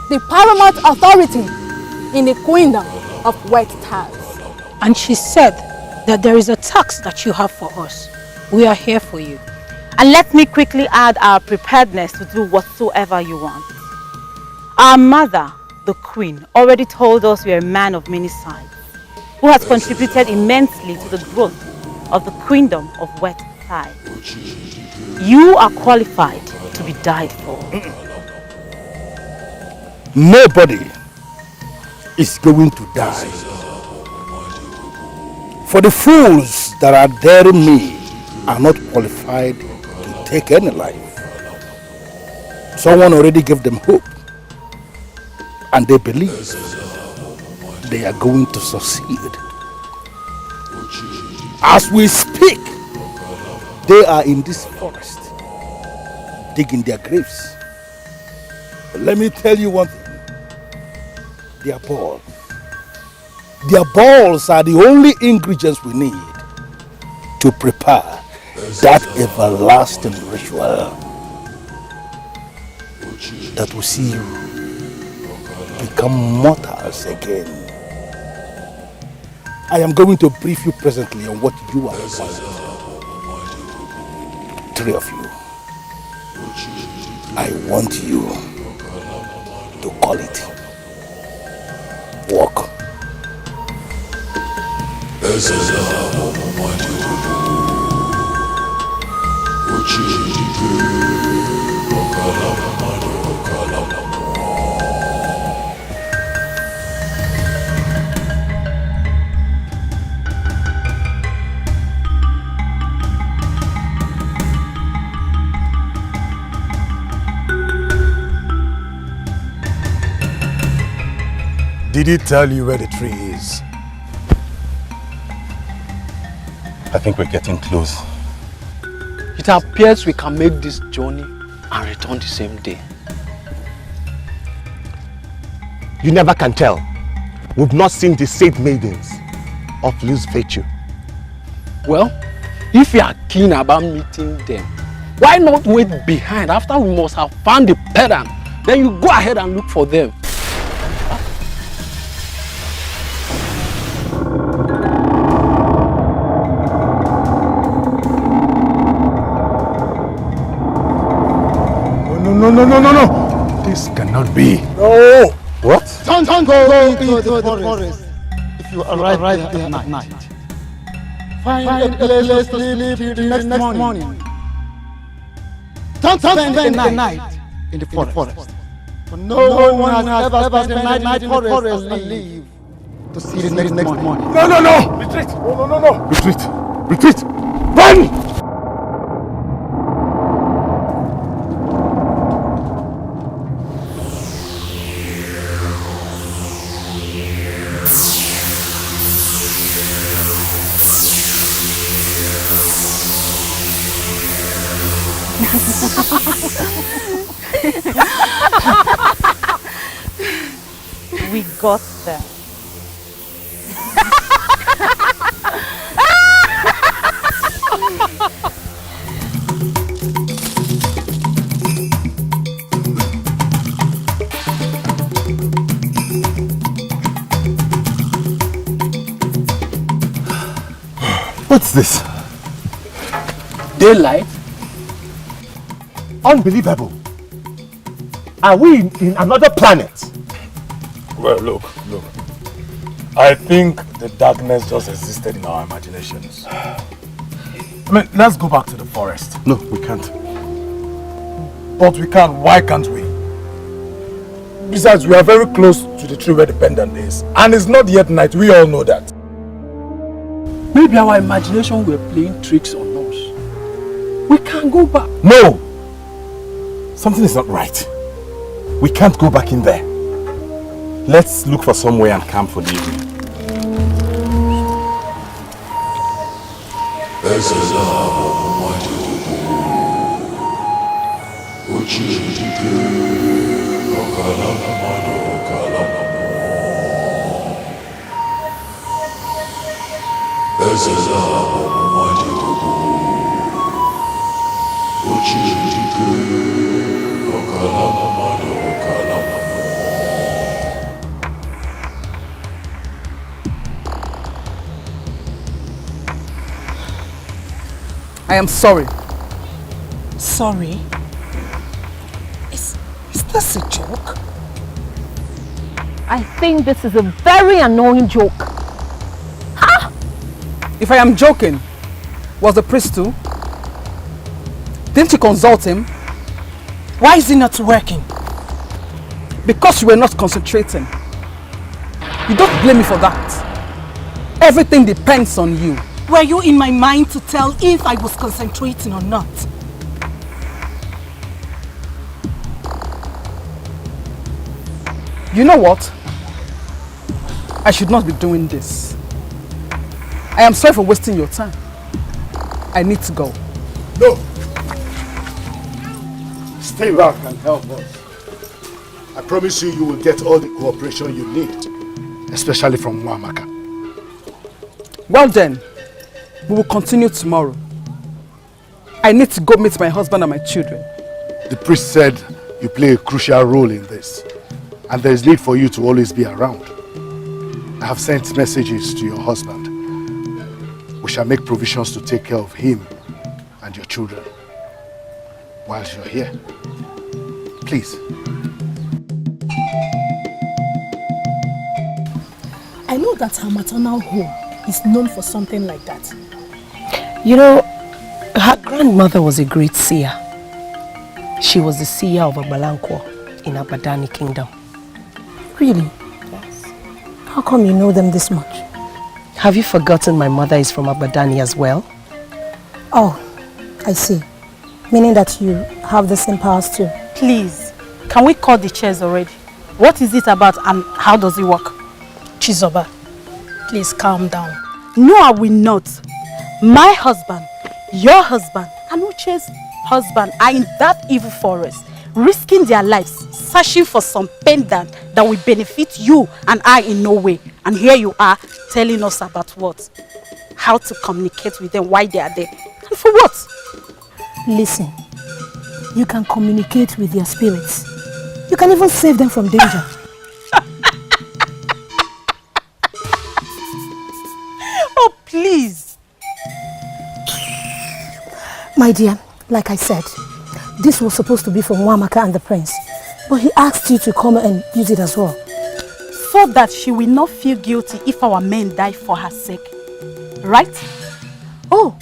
the paramount authority in the queendom of Wet Tiles. And she said that there is a task that you have for us. We are here for you. And let me quickly add our preparedness to do whatsoever you want. Our mother, the queen, already told us you're a man of many sides, who has contributed immensely to the growth of the queendom of Wet Tiles. You are qualified to be died for. Nobody is going to die. For the fools that are daring me are not qualified to take any life. Someone already gave them hope, and they believe they are going to succeed. As we speak, they are in this forest, digging their graves. But let me tell you one thing. Their balls. Their balls are the only ingredients we need to prepare that everlasting ritual that will see you become mortals again. I am going to brief you presently on what you are required. 3 of you. I want you to call it. Walk. Did he tell you where the tree is? I think we're getting close. It appears we can make this journey and return the same day. You never can tell. We've not seen the said maidens of loose virtue. Well, if you are keen about meeting them, why not wait behind after we must have found the pedant? Then you go ahead and look for them. No. This cannot be. No. What? Don't go into the forest if you arrive there at night. Find a place to sleep till the next morning. Don't spend the night in the forest. For no one has ever spent the night in the forest and leave to see the next morning. No! Retreat! No! Retreat! Run! We got them. What's this? Daylight? Unbelievable. Are we in another planet? Well, look. I think the darkness just existed in our imaginations. I mean, let's go back to the forest. No, we can't. But we can. Why can't we? Besides, we are very close to the tree where the pendant is. And it's not yet night. We all know that. Maybe our imagination were playing tricks on us. We can't go back. No! Something is not right. We can't go back in there. Let's look for somewhere and camp for the evening. I am sorry. Sorry? Is this a joke? I think this is a very annoying joke. Huh? If I am joking, was the priest too? Didn't you consult him? Why is it not working? Because you were not concentrating. You don't blame me for that. Everything depends on you. Were you in my mind to tell if I was concentrating or not? You know what? I should not be doing this. I am sorry for wasting your time. I need to go. No! Stay back and help us. I promise you, you will get all the cooperation you need, especially from Nwamaka. Well then, we will continue tomorrow. I need to go meet my husband and my children. The priest said you play a crucial role in this, and there is need for you to always be around. I have sent messages to your husband. We shall make provisions to take care of him and your children whilst you're here. Please. I know that her maternal home is known for something like that. You know, her grandmother was a great seer. She was the seer of Agbalanko in Abadani Kingdom. Really? Yes. How come you know them this much? Have you forgotten my mother is from Abadani as well? Oh, I see. Meaning that you have the same powers too. Please, can we cut the chairs already? What is it about and how does it work? Chizoba, please calm down. No, I will not. My husband, your husband, and Uche's husband are in that evil forest, risking their lives, searching for some pendant that will benefit you and I in no way. And here you are telling us about what? How to communicate with them, why they are there. And for what? Listen, you can communicate with their spirits. You can even save them from danger. Oh, please. My dear, like I said, this was supposed to be from Nwamaka and the prince. But he asked you to come and use it as well. So that she will not feel guilty if our men die for her sake. Right? Oh,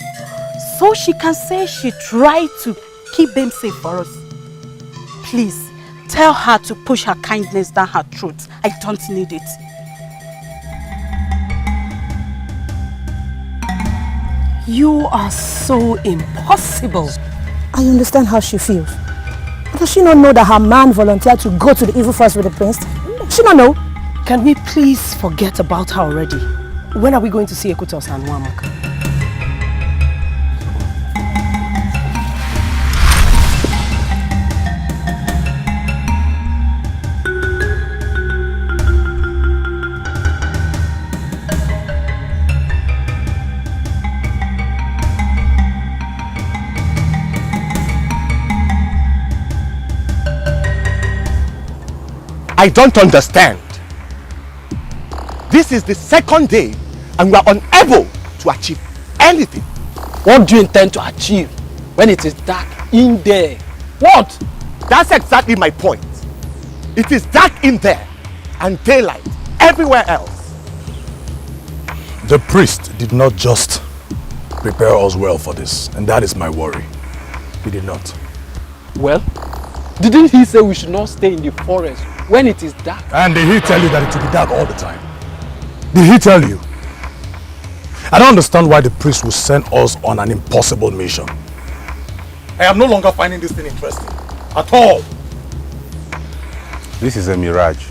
so she can say she tried to keep them safe for us. Please, tell her to push her kindness down her throat. I don't need it. You are so impossible. I understand how she feels. Does she not know that her man volunteered to go to the evil forest with the prince? Does she not know? Can we please forget about her already? When are we going to see Ekutos and Nwamaka? I don't understand. This is the second day and we are unable to achieve anything. What do you intend to achieve when it is dark in there? What? That's exactly my point. It is dark in there and daylight everywhere else. The priest did not just prepare us well for this, and that is my worry. He did not. Well, didn't he say we should not stay in the forest when it is dark? And did he tell you that it will be dark all the time? Did he tell you? I don't understand why the priest will send us on an impossible mission. I am no longer finding this thing interesting. At all. This is a mirage.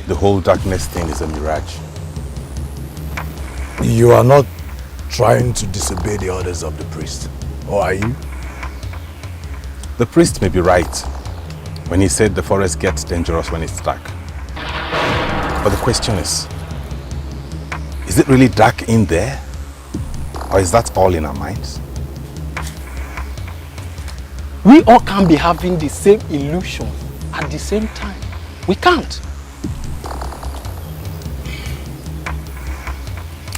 The whole darkness thing is a mirage. You are not trying to disobey the orders of the priest, or are you? The priest may be right when he said the forest gets dangerous when it's dark. But the question is it really dark in there? Or is that all in our minds? We all can't be having the same illusion at the same time. We can't.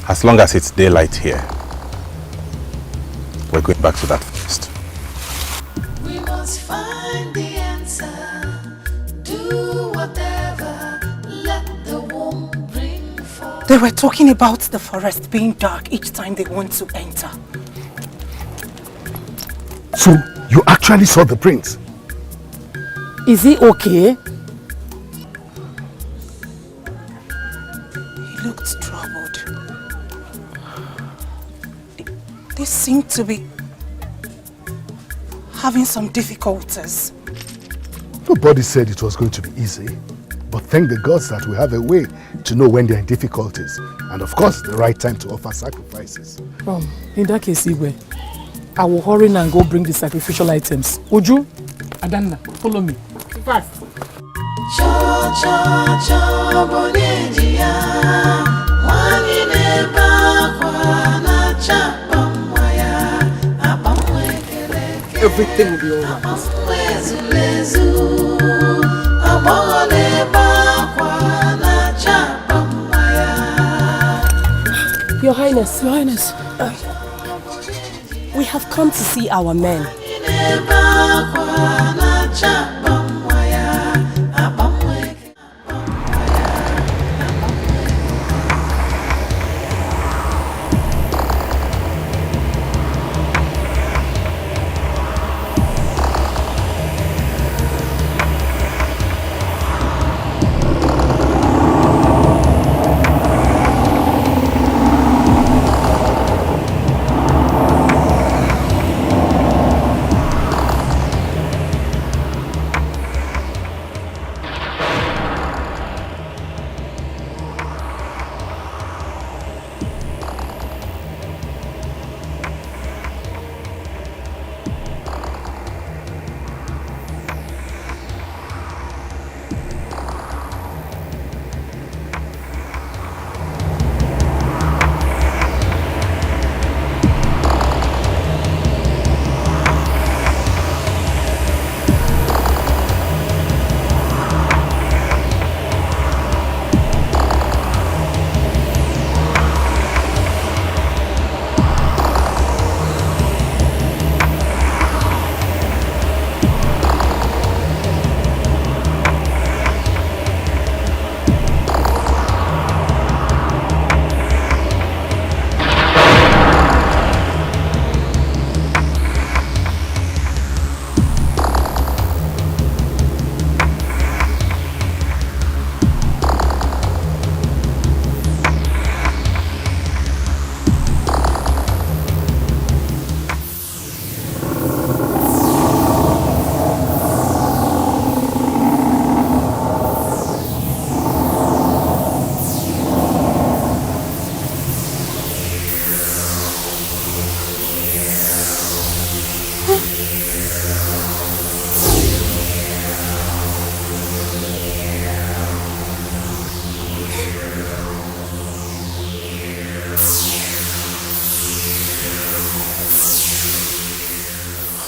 As long as it's daylight here, we're going back to that first. We must find the answer. Do whatever. Let the womb bring forth. They were talking about the forest being dark each time they want to enter. So, you actually saw the prince? Is he okay? He looked troubled. They seem to be having some difficulties. Nobody said it was going to be easy. But thank the gods that we have a way to know when they're in difficulties. And of course, the right time to offer sacrifices. In that case, Igwe, I will hurry now and go bring the sacrificial items. Uju, Adanna, follow me. Fast. Everything will be alright. Your Highness, we have come to see our men.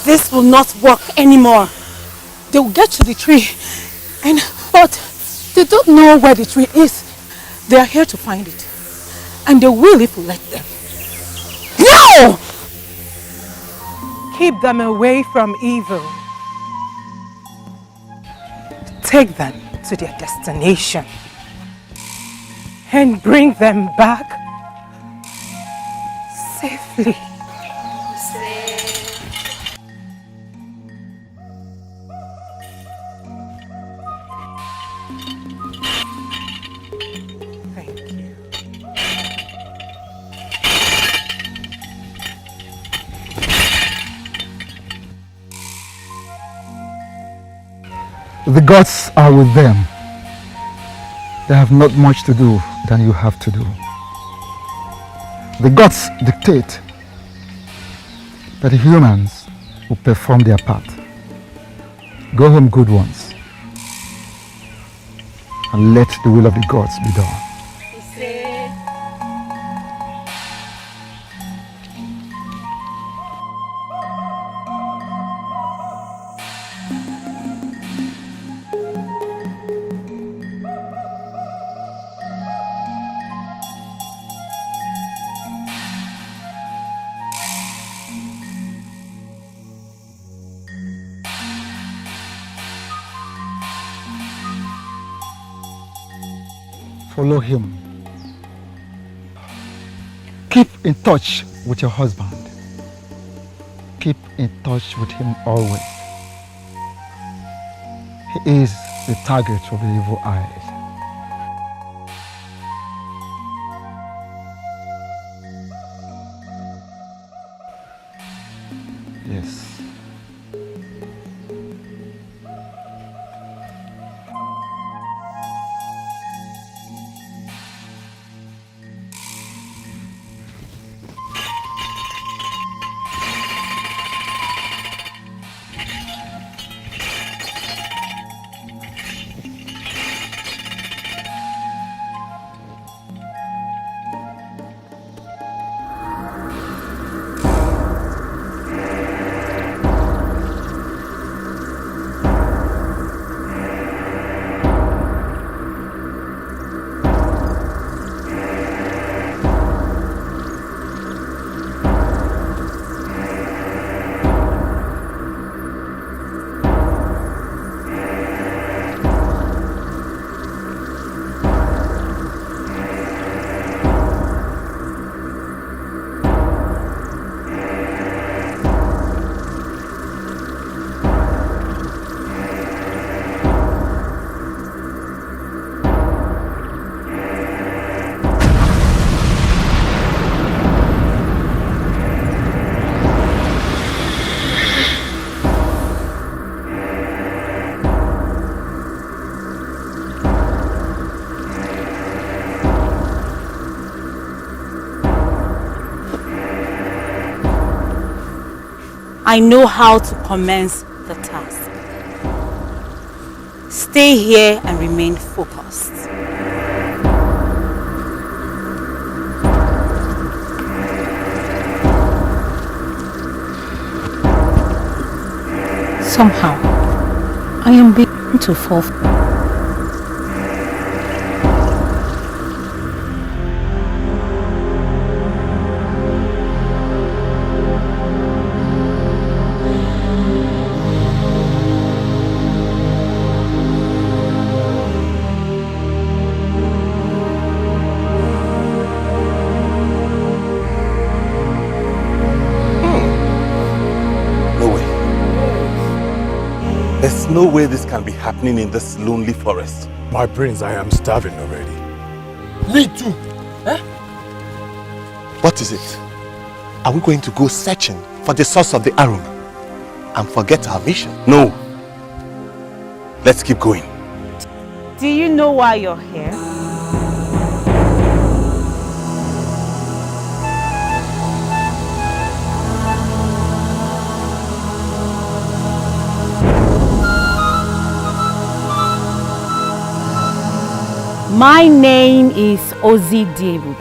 This will not work anymore. They will get to the tree, but they don't know where the tree is. They are here to find it, and they will if we let them. No! Keep them away from evil. Take them to their destination and bring them back safely. The gods are with them. They have not much to do than you have to do. The gods dictate that the humans will perform their part. Go home, good ones. and let the will of the gods be done. Follow him. Keep in touch with your husband. Keep in touch with him always. He is the target of the evil eyes. Yes. I know how to commence the task. Stay here and remain focused. Somehow, I am beginning to fall. No way this can be happening in this lonely forest. My prince, I am starving already. Me too. Eh? What is it? Are we going to go searching for the source of the aroma and forget our mission? No. Let's keep going. Do you know why you're here? My name is Ozidebube.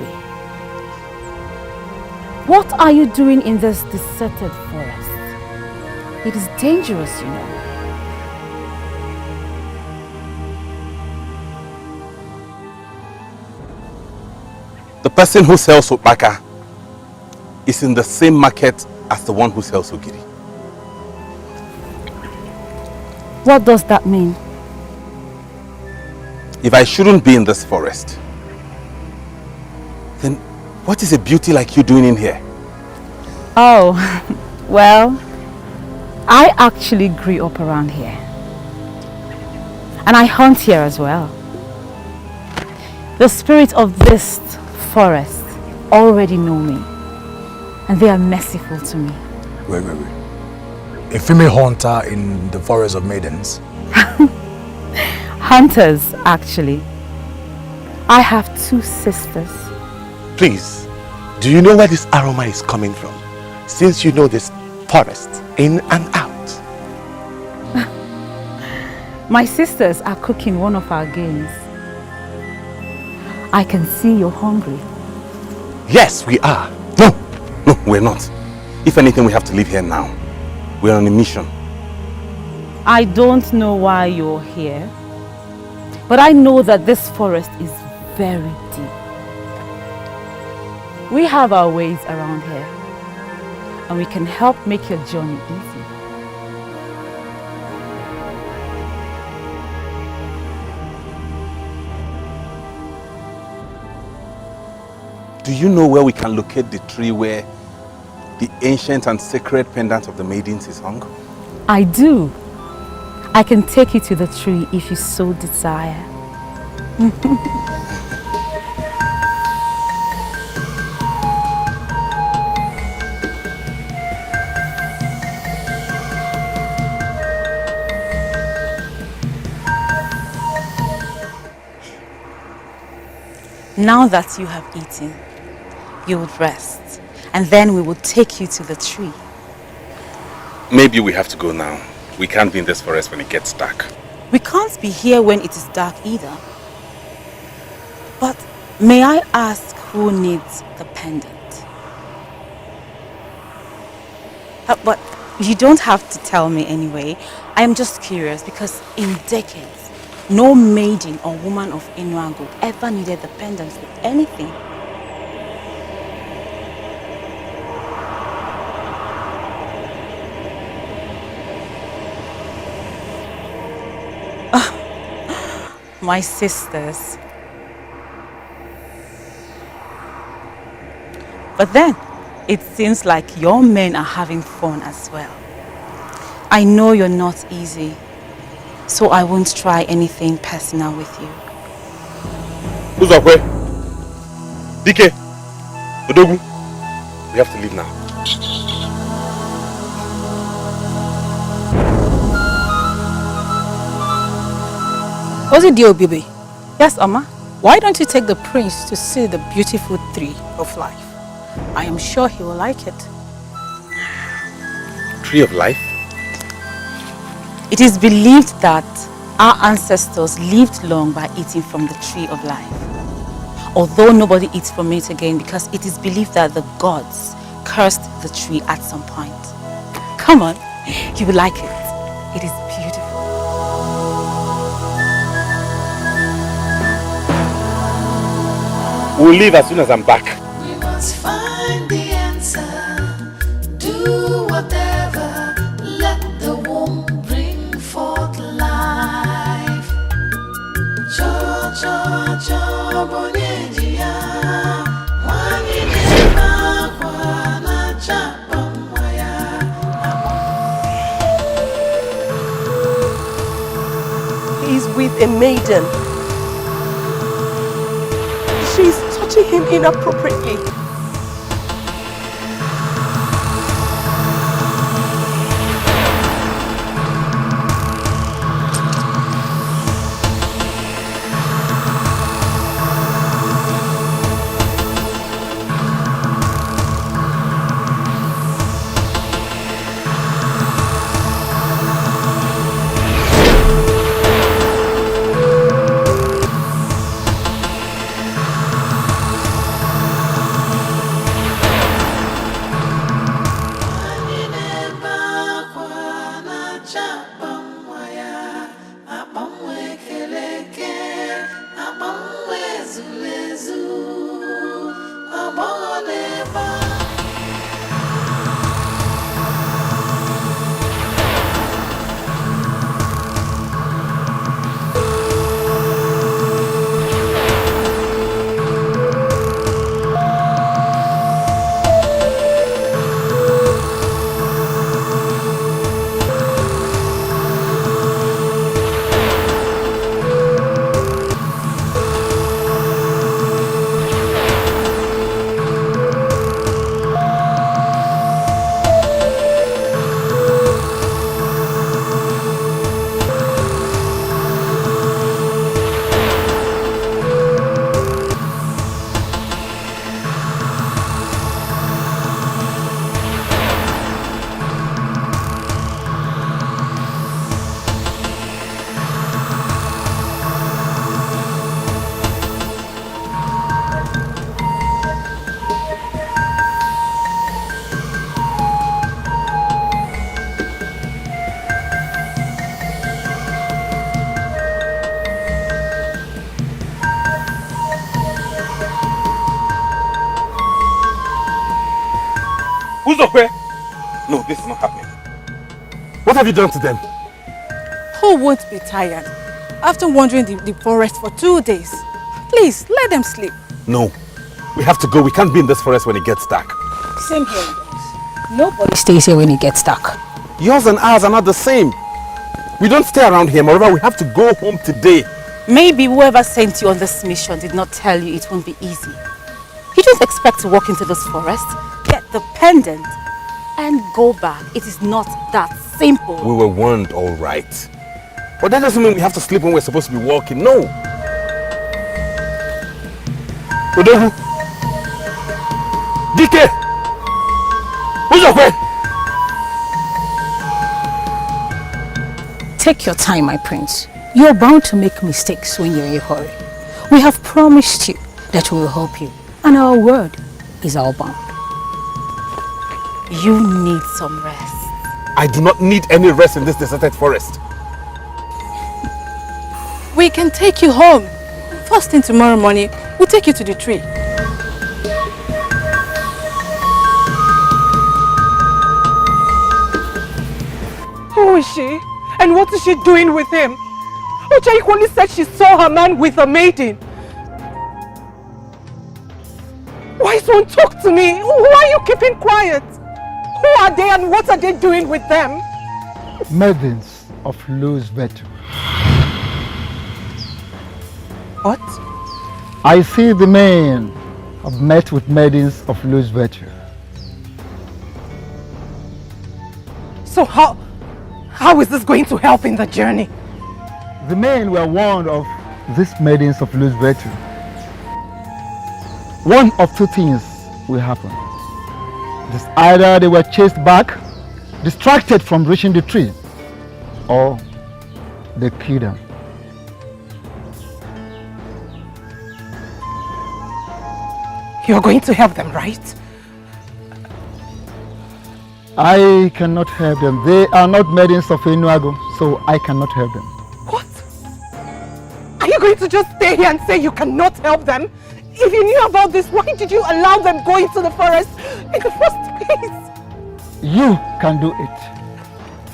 What are you doing in this deserted forest? It is dangerous, you know. The person who sells Opaka is in the same market as the one who sells Ogiri. What does that mean? If I shouldn't be in this forest, then what is a beauty like you doing in here? Oh, well, I actually grew up around here. And I hunt here as well. The spirits of this forest already know me. And they are merciful to me. Wait. A female hunter in the forest of maidens? Hunters, actually. I have 2 sisters. Please, do you know where this aroma is coming from? Since you know this forest in and out. My sisters are cooking one of our games. I can see you're hungry. Yes, we are. No, we're not. If anything, we have to leave here now. We're on a mission. I don't know why you're here, but I know that this forest is very deep. We have our ways around here, and we can help make your journey easy. Do you know where we can locate the tree where the ancient and sacred pendant of the maidens is hung? I do. I can take you to the tree if you so desire. Now that you have eaten, you would rest, and then we will take you to the tree. Maybe we have to go now. We can't be in this forest when it gets dark. We can't be here when it is dark either. But may I ask who needs the pendant? But you don't have to tell me anyway. I am just curious because in decades, no maiden or woman of Inuago ever needed the pendant for anything. My sisters. But then, it seems like your men are having fun as well. I know you're not easy, so I won't try anything personal with you. Uzokwe, Dikeh, Odogu, we have to leave now. What's the deal, baby? Yes, Amma. Why don't you take the prince to see the beautiful tree of life? I am sure he will like it. Tree of life? It is believed that our ancestors lived long by eating from the tree of life. Although nobody eats from it again because it is believed that the gods cursed the tree at some point. Come on, you will like it. It is beautiful. We'll leave as soon as I'm back. We must find the answer. Do whatever. Let the womb bring forth life. Cho cho cho bonyedia. Wanijena kwa na chapamwaya. He's with a maiden. She's touching him inappropriately. No, this is not happening. What have you done to them? Who won't be tired after wandering the forest for 2 days? Please, let them sleep. No. We have to go. We can't be in this forest when it gets dark. Same here, guys. Nobody stays here when it gets dark. Yours and ours are not the same. We don't stay around here. Moreover, we have to go home today. Maybe whoever sent you on this mission did not tell you it won't be easy. You don't expect to walk into this forest, get the pendant, and go back. It is not that simple. We were warned, all right. But that doesn't mean we have to sleep when we're supposed to be walking. No. Ugezu. Dikeh. Who's your friend? Take your time, my prince. You're bound to make mistakes when you're in a hurry. We have promised you that we will help you, and our word is our bond. You need some rest. I do not need any rest in this deserted forest. We can take you home. First thing tomorrow morning, we'll take you to the tree. Who is she? And what is she doing with him? Uche said she saw her man with a maiden. Why don't talk to me? Why are you keeping quiet? Who are they and what are they doing with them? Maidens of loose virtue. What? I see the men have met with maidens of loose virtue. So how is this going to help in the journey? The men were warned of these maidens of loose virtue. One of two things will happen. It is either they were chased back, distracted from reaching the tree, or they killed them. You're going to help them, right? I cannot help them. They are not maidens of Enuago, so I cannot help them. What? Are you going to just stay here and say you cannot help them? If you knew about this, why did you allow them go into the forest in the first place? You can do it.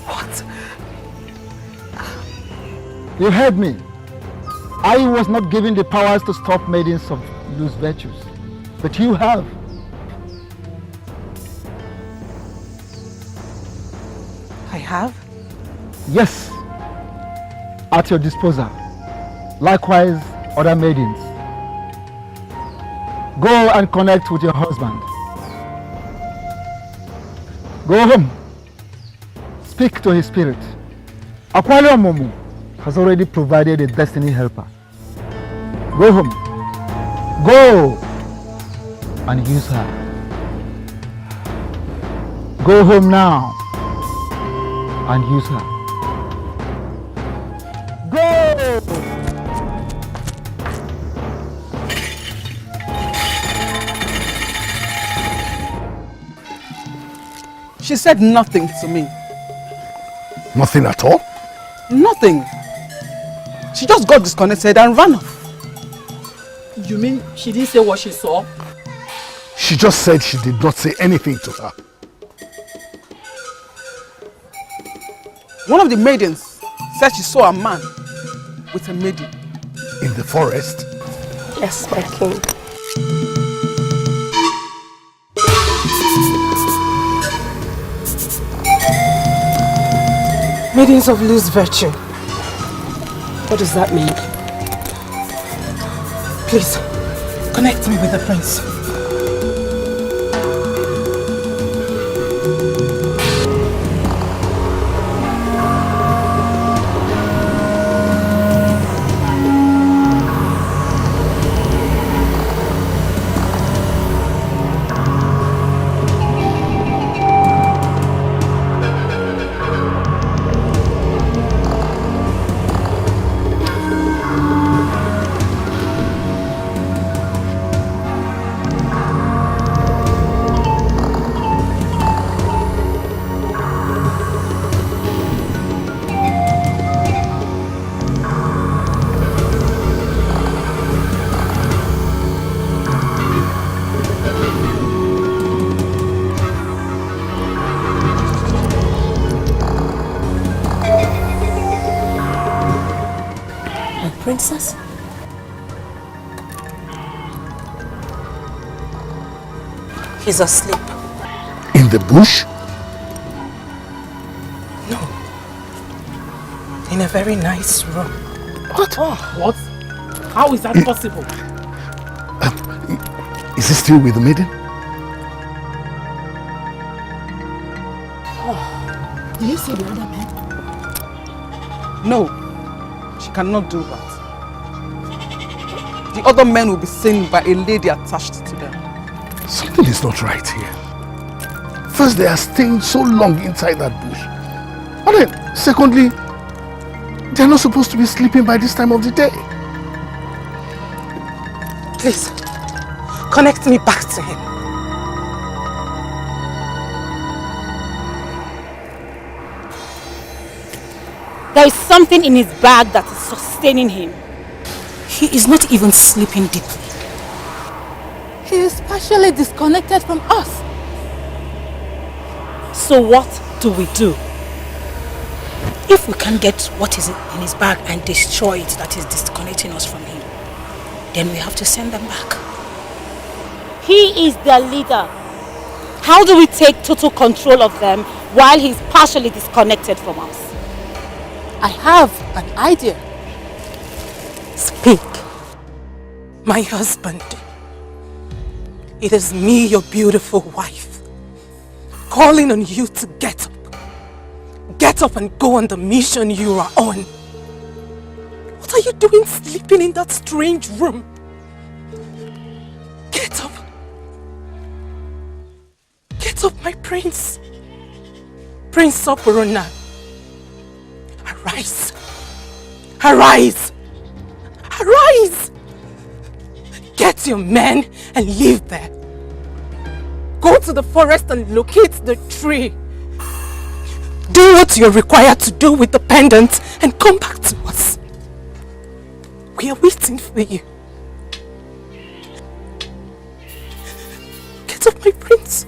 What? You heard me. I was not given the powers to stop maidens of loose virtues, but you have. I have? Yes, at your disposal. Likewise, other maidens. Go and connect with your husband. Go home. Speak to his spirit. Akwale Momu has already provided a destiny helper. Go home. Go and use her. Go home now and use her. Go! She said nothing to me. Nothing at all? Nothing. She just got disconnected and ran off. You mean she didn't say what she saw? She just said she did not say anything to her. One of the maidens said she saw a man with a maiden. In the forest? Yes, my king. Maidens of loose virtue. What does that mean? Please, connect me with the prince. princess? He's asleep. In the bush? No. In a very nice room. What? Oh, what? How is that possible? Is he still with the maiden? Oh. Do you see the other men? No, she cannot do that. The other men will be seen by a lady attached to them. Something is not right here. First, they are staying so long inside that bush. And then, secondly, they are not supposed to be sleeping by this time of the day. Please, connect me back to him. There is something in his bag that is sustaining him. He is not even sleeping deeply. He is partially disconnected from us. So what do we do? If we can get what is in his bag and destroy it that is disconnecting us from him, then we have to send them back. He is their leader. How do we take total control of them while he's partially disconnected from us? I have an idea. Speak. My husband. It is me, your beautiful wife, calling on you to get up. Get up and go on the mission you are on. What are you doing sleeping in that strange room? Get up. Get up, my prince. Prince Oporona. Arise. Arise. Arise. Get your men and leave there. Go to the forest and locate the tree. Do what you're required to do with the pendant and come back to us. We are waiting for you. Get up, my prince.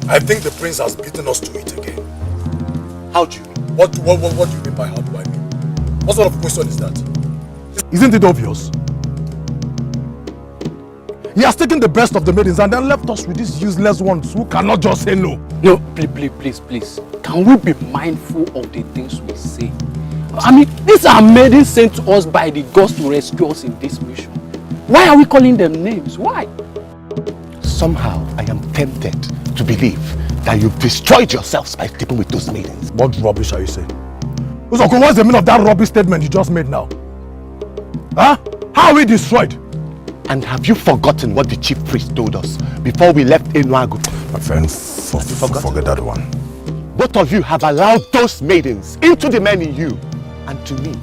I think the prince has beaten us to it again. How do you mean? What do you mean by how do I mean? What sort of question is that? Isn't it obvious? He has taken the best of the maidens and then left us with these useless ones who cannot just say no. No, please. Can we be mindful of the things we say? I mean, these are maidens sent to us by the gods to rescue us in this mission. Why are we calling them names? Why? Somehow, I am tempted to believe that you've destroyed yourselves by sleeping with those maidens. What rubbish are you saying? Uzoko, what's the meaning of that rubbish statement you just made now? Huh? How are we destroyed? And have you forgotten what the chief priest told us before we left Enuagu? My friend, forget that one. Both of you have allowed those maidens into the men in you. And to me,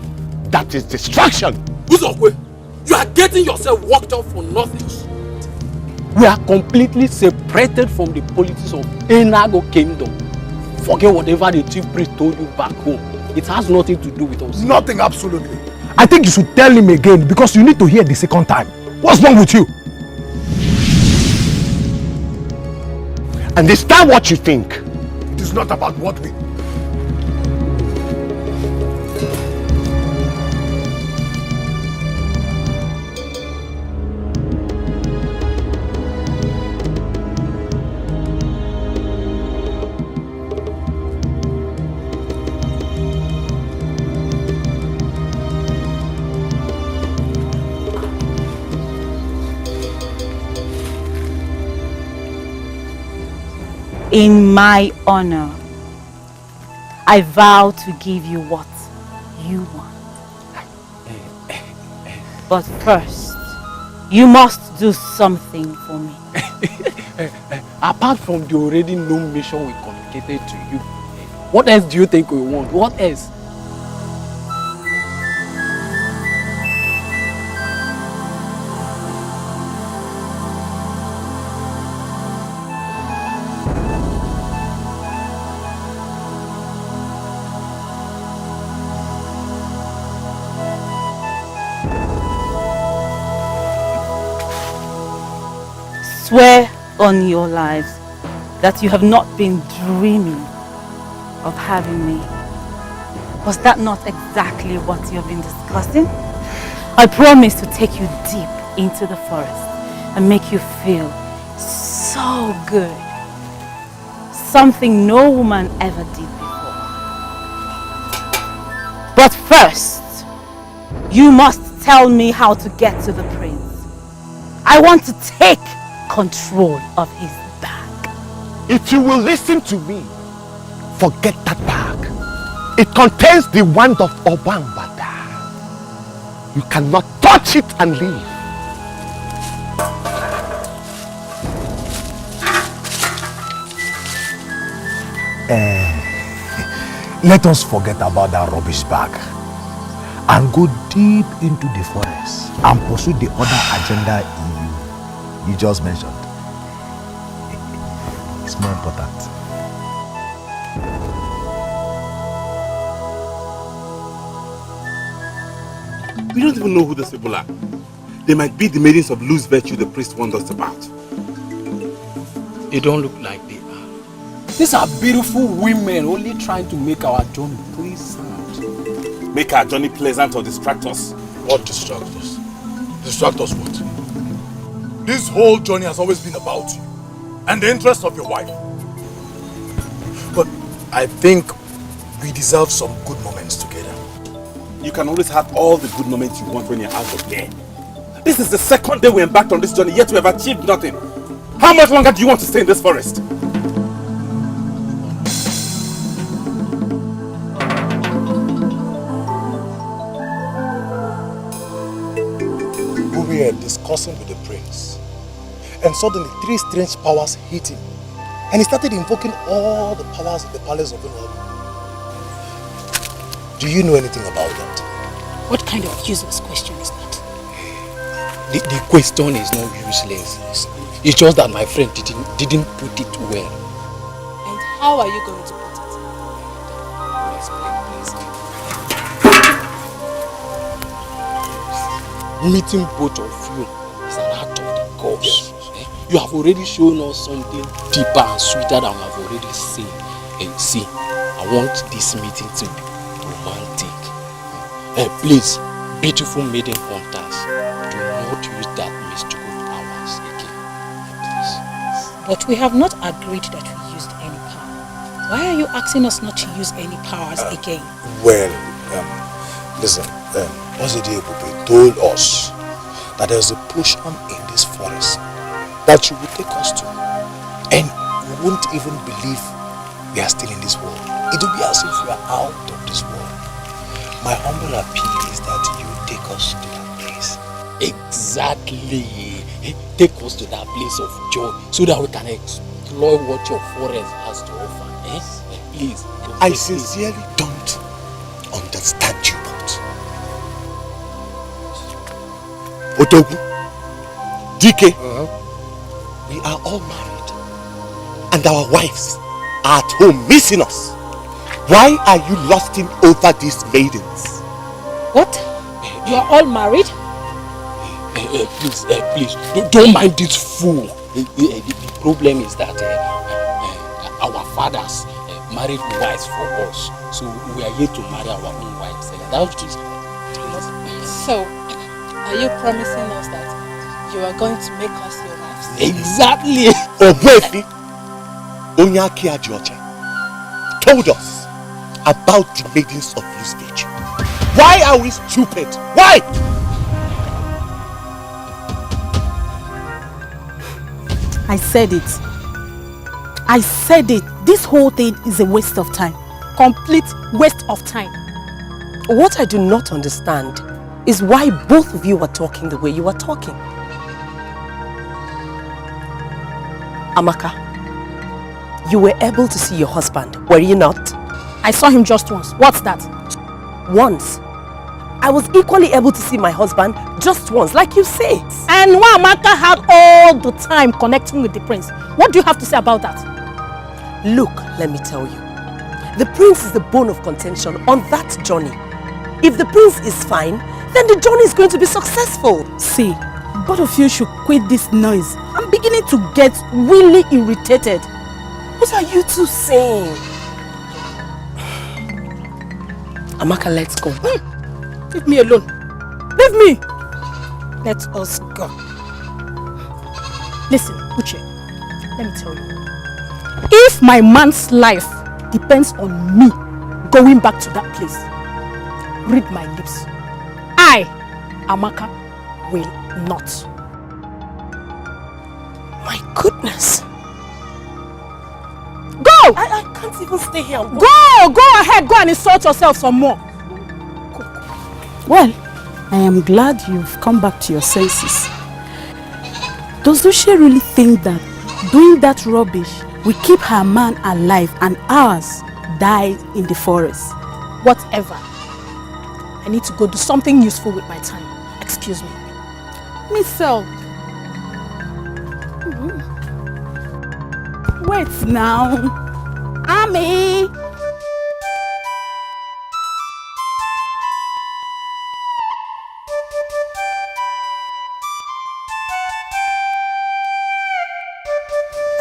that is distraction. Uzokwe, you are getting yourself worked up for nothing. We are completely separated from the politics of Enago Kingdom. Forget whatever the chief priest told you back home. It has nothing to do with us. Nothing, absolutely. I think you should tell him again because you need to hear the second time. What's wrong with you? And is that what you think? It is not about what we... In my honor, I vow to give you what you want. But first, you must do something for me. Apart from the already known mission we communicated to you, What else do you think we want? What else? Swear on your lives that you have not been dreaming of having me. Was that not exactly what you have been discussing? I promise to take you deep into the forest and make you feel so good. Something no woman ever did before. But first, you must tell me how to get to the prince. I want to take control of his bag. If you will listen to me, forget that bag. It contains the wand of Obambada. You cannot touch it and leave. Let us forget about that rubbish bag and go deep into the forest and pursue the other agenda you just mentioned. It's more important. We don't even know who these people are. They might be the maidens of loose virtue the priest warned us about. They don't look like they are. These are beautiful women only trying to make our journey pleasant. Make our journey pleasant or distract us? What distract us? Distract us what? This whole journey has always been about you and the interest of your wife. But I think we deserve some good moments together. You can always have all the good moments you want when you're out of here. This is the second day we embarked on this journey, yet we have achieved nothing. How much longer do you want to stay in this forest? We were discussing with the prince, and suddenly 3 strange powers hit him, and he started invoking all the powers of the palace of Nollywood. Do you know anything about that? What kind of useless question is that? The question is not useless. It's just that my friend didn't put it well. And how are you going to put it? Meeting both of you is an act of the gods. You have already shown us something deeper and sweeter than we have already seen. And see, I want this meeting to be romantic. Please, beautiful maiden hunters, do not use that mystical powers again. Please. But we have not agreed that we used any power. Why are you asking us not to use any powers again? Well, listen, Ozidi told us that there's a potion in this forest that you will take us to, and we won't even believe we are still in this world. It will be as if we are out of this world. My humble appeal is that you take us to that place. Exactly. Take us to that place of joy so that we can explore what your forest has to offer. Please. I sincerely don't understand you both. Otogu, Dikeh, we are all married and our wives are at home missing us. Why are you lusting over these maidens? What? You are all married? Please, don't mind this fool. The problem is that our fathers married wives for us, so we are here to marry our own wives. That's just. So, are you promising us that you are going to make us your wives? Exactly. Obwefi Onyaki Ajiocha told us about the maidens of loose virtue. Why are we stupid? Why? I said it. I said it. This whole thing is a waste of time. Complete waste of time. What I do not understand is why both of you are talking the way you are talking. Amaka, you were able to see your husband, were you not? I saw him just once. What's that? Once? I was equally able to see my husband just once, like you say. And Amaka had all the time connecting with the prince. What do you have to say about that? Look, let me tell you. The prince is the bone of contention on that journey. If the prince is fine, then the journey is going to be successful. See, both of you should quit this noise. I'm beginning to get really irritated. What are you two saying? Amaka, let's go. Leave me alone. Leave me. Let us go. Listen, Uche, let me tell you. If my man's life depends on me going back to that place, read my lips. I, Amaka, will not. My goodness. Go! I can't even stay here. Go ahead, go and insult yourself some more. Well, I am glad you've come back to your senses. Does Uche really think that doing that rubbish will keep her man alive and ours die in the forest? Whatever. I need to go do something useful with my time. Excuse me. Missel. Wait now. Ami!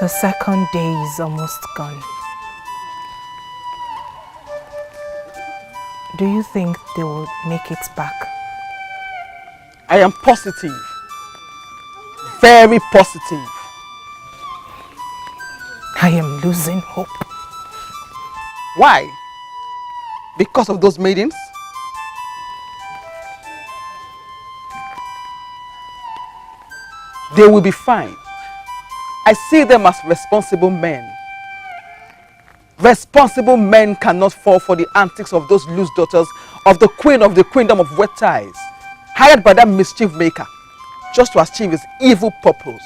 The second day is almost gone. Do you think they will make it back? I am positive. Very positive. I am losing hope. Why? Because of those maidens? They will be fine. I see them as responsible men. Responsible men cannot fall for the antics of those loose daughters of the queen of the kingdom of wet ties, hired by that mischief maker just to achieve his evil purpose.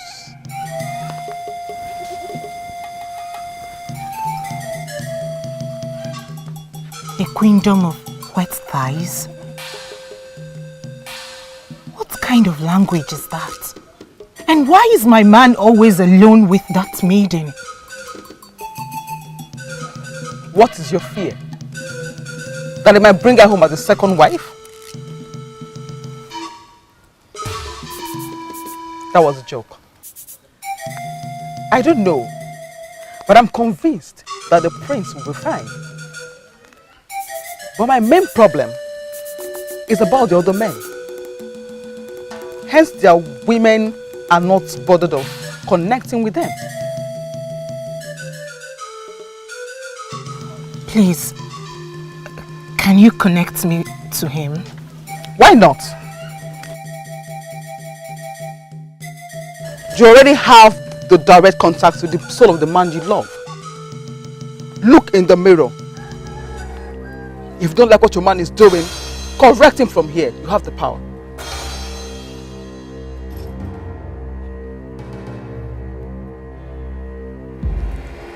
The kingdom of wet thighs? What kind of language is that? And why is my man always alone with that maiden? What is your fear? That he might bring her home as a second wife? That was a joke. I don't know, but I'm convinced that the prince will be fine. But my main problem is about the other men. Hence, their women are not bothered of connecting with them. Please, can you connect me to him? Why not? You already have the direct contact with the soul of the man you love. Look in the mirror. If you don't like what your man is doing, correct him from here. You have the power.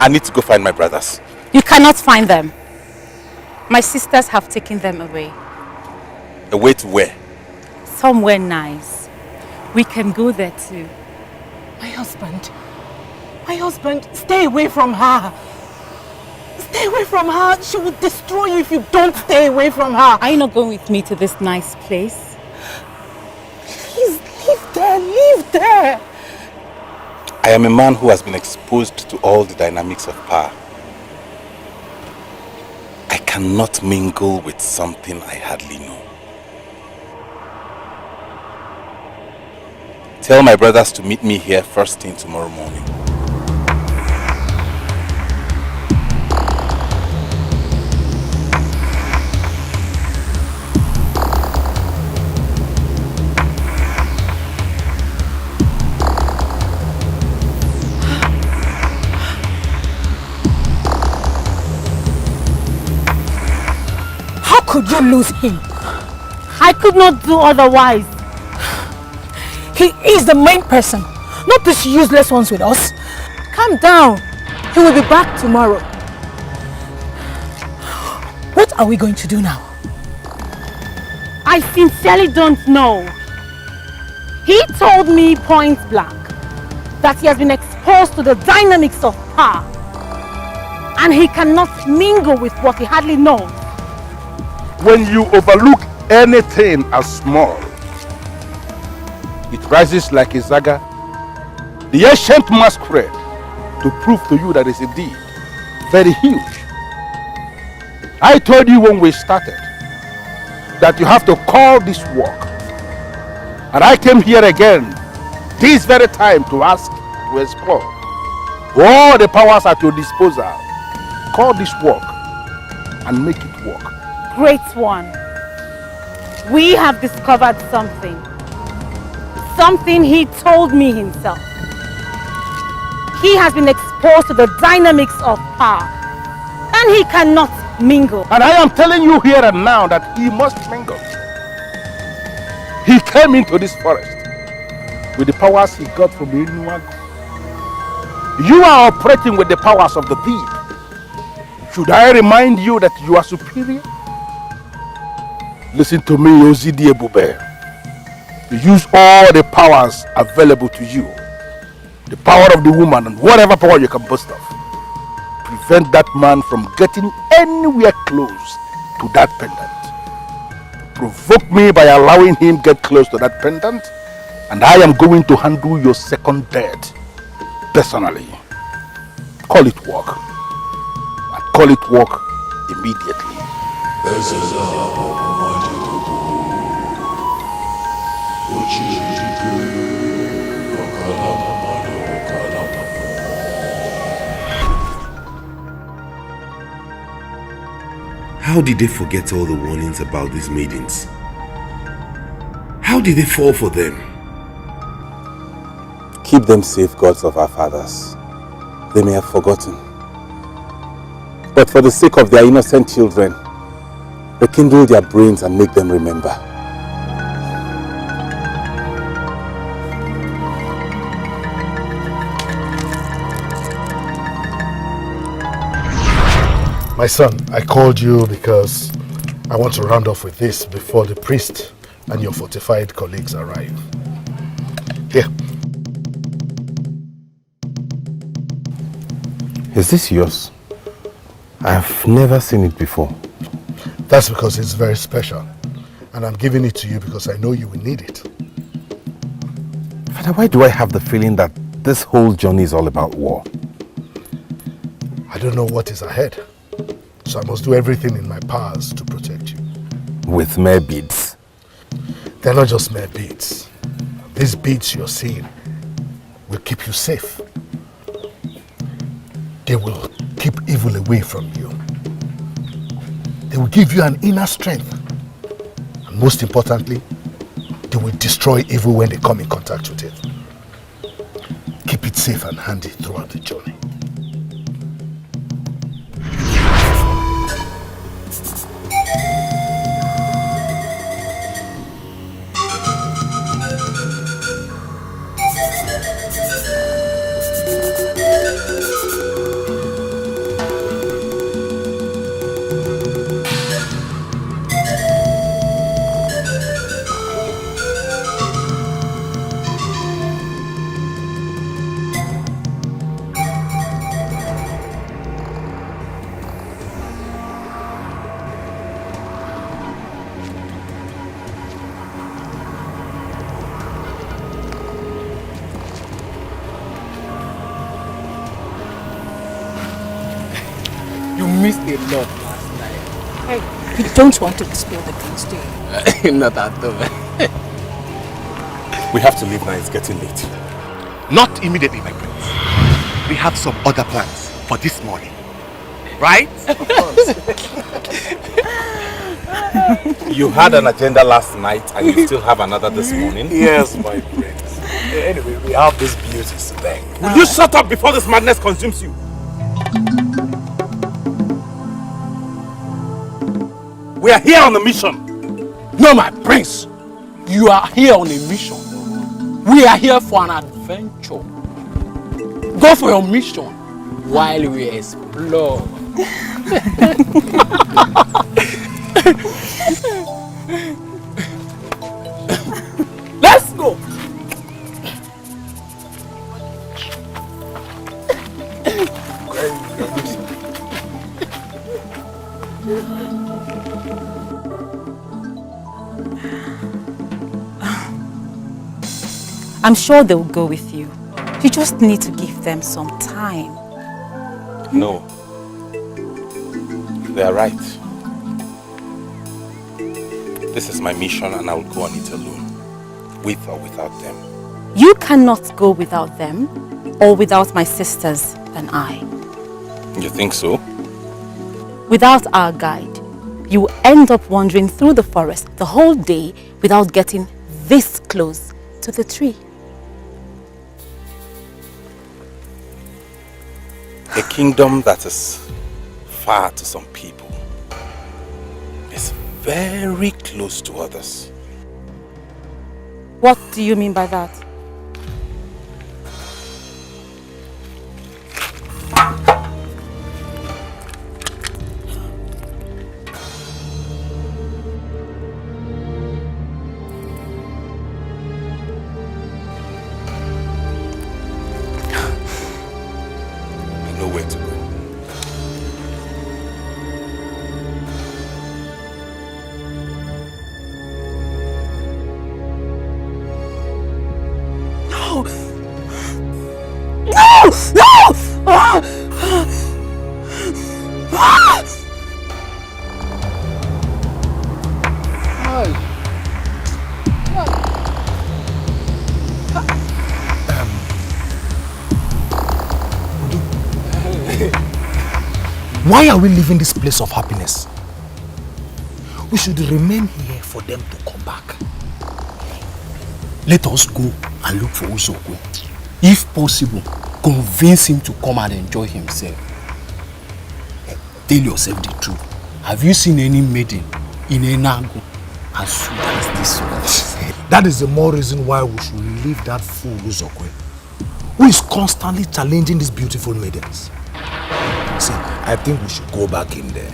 I need to go find my brothers. You cannot find them. My sisters have taken them away. Away to where? Somewhere nice. We can go there too. My husband, stay away from her. Stay away from her. She will destroy you if you don't stay away from her. Are you not going with me to this nice place? Please, leave there. I am a man who has been exposed to all the dynamics of power. I cannot mingle with something I hardly know. Tell my brothers to meet me here first thing tomorrow morning. How could you lose him? I could not do otherwise. He is the main person, not these useless ones with us. Calm down. He will be back tomorrow. are we going to do now? I sincerely don't know. He told me point blank that he has been exposed to the dynamics of power and he cannot mingle with what he hardly knows. When you overlook anything as small, it rises like a saga, the ancient masquerade, to prove to you that it's indeed very huge. I told you when we started that you have to call this work. And I came here again this very time to ask, to explore all the powers at your disposal. Call this work and make it work. Great one. We have discovered something. Something he told me himself. He has been exposed to the dynamics of power and he cannot mingle. And I am telling you here and now that he must mingle. He came into this forest with the powers he got from Inuago. You are operating with the powers of the thief. Should I remind you that you are superior? Listen to me, Ozidi Ebube. Use all the powers available to you. The power of the woman and whatever power you can boast of. Prevent that man from getting anywhere close to that pendant. Provoke me by allowing him get close to that pendant, and I am going to handle your second death personally. Call it work. And call it work immediately. How did they forget all the warnings about these maidens? How did they fall for them? Keep them safe, gods of our fathers. They may have forgotten. But for the sake of their innocent children, rekindle their brains and make them remember. My son, I called you because I want to round off with this before the priest and your fortified colleagues arrive. Here. Is this yours? I've never seen it before. That's because it's very special. And I'm giving it to you because I know you will need it. Father, why do I have the feeling that this whole journey is all about war? I don't know what is ahead. So I must do everything in my powers to protect you. With mere beads? They're not just mere beads. These beads you're seeing will keep you safe. They will keep evil away from you. They will give you an inner strength. And most importantly, they will destroy evil when they come in contact with it. Keep it safe and handy throughout the journey. Missed a lot last night. Hey, you don't want to spill the drinks, do you? Not at all. We have to leave now, it's getting late. Not immediately, my prince. We have some other plans for this morning. Right? Of course. You had an agenda last night and you still have another this morning? Yes, my prince. Anyway, we have this beauty to thank. Will you shut up before this madness consumes you? We are here on a mission. No, my prince. You are here on a mission. We are here for an adventure. Go for your mission while we explore. I'm sure they'll go with you. You just need to give them some time. No. They are right. This is my mission and I will go on it alone. With or without them. You cannot go without them or without my sisters and I. You think so? Without our guide, you will end up wandering through the forest the whole day without getting this close to the tree. A kingdom that is far to some people is very close to others. What do you mean by that? Why are we leaving this place of happiness? We should remain here for them to come back. Let us go and look for Uzokwe. If possible, convince him to come and enjoy himself. Tell yourself the truth. Have you seen any maiden in Enago as sweet as this one? That is the more reason why we should leave that fool Uzokwe, who is constantly challenging these beautiful maidens. See, I think we should go back in there,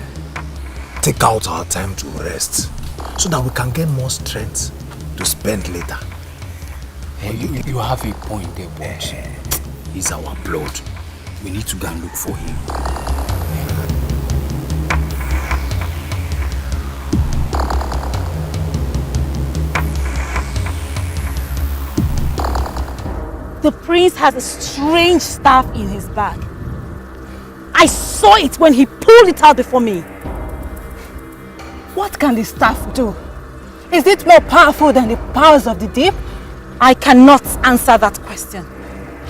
take out our time to rest, so that we can get more strength to spend later. You have a point there, but he's our blood. We need to go and look for him. The prince has a strange staff in his bag. I saw it when he pulled it out before me. What can the staff do? Is it more powerful than the powers of the deep? I cannot answer that question.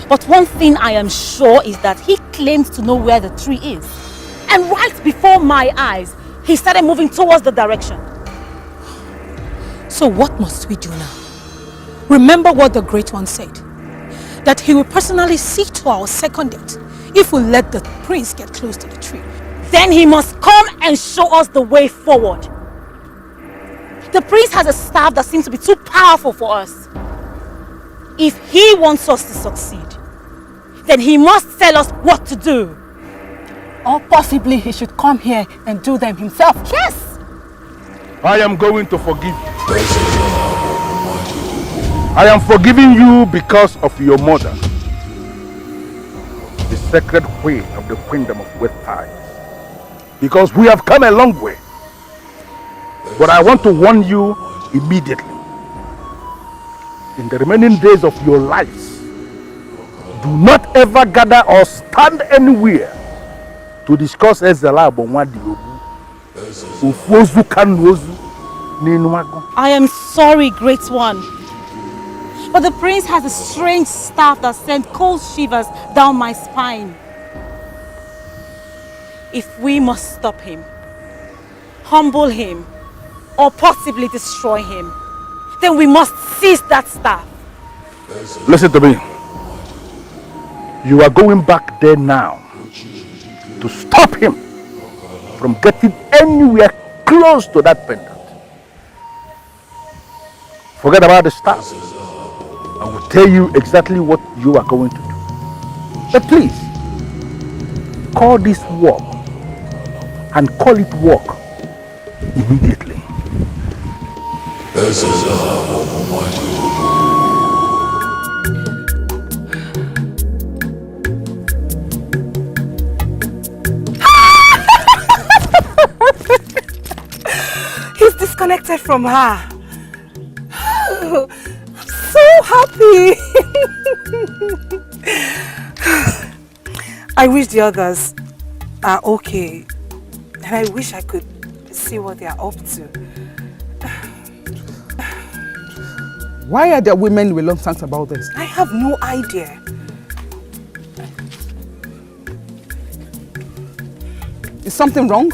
But one thing I am sure is that he claims to know where the tree is. And right before my eyes, he started moving towards the direction. So what must we do now? Remember what the Great One said, that he will personally see to our second date if we let the prince get close to the tree. Then he must come and show us the way forward. The prince has a staff that seems to be too powerful for us. If he wants us to succeed, then he must tell us what to do. Or possibly he should come here and do them himself. Yes! I am going to forgive you. I am forgiving you because of your mother, the sacred queen of the kingdom of West Tide. Because we have come a long way. But I want to warn you immediately. In the remaining days of your lives, do not ever gather or stand anywhere to discuss Ezela Abonwadi Obu. I am sorry, Great One. But the prince has a strange staff that sent cold shivers down my spine. If we must stop him, humble him, or possibly destroy him, then we must seize that staff. Listen to me. You are going back there now to stop him from getting anywhere close to that pendant. Forget about the staff. I will tell you exactly what you are going to do. But please, call this walk and call it walk immediately. disconnected from her. I'm so happy. I wish the others are okay. And I wish I could see what they are up to. Why are there women reluctant about this? I have no idea. Is something wrong?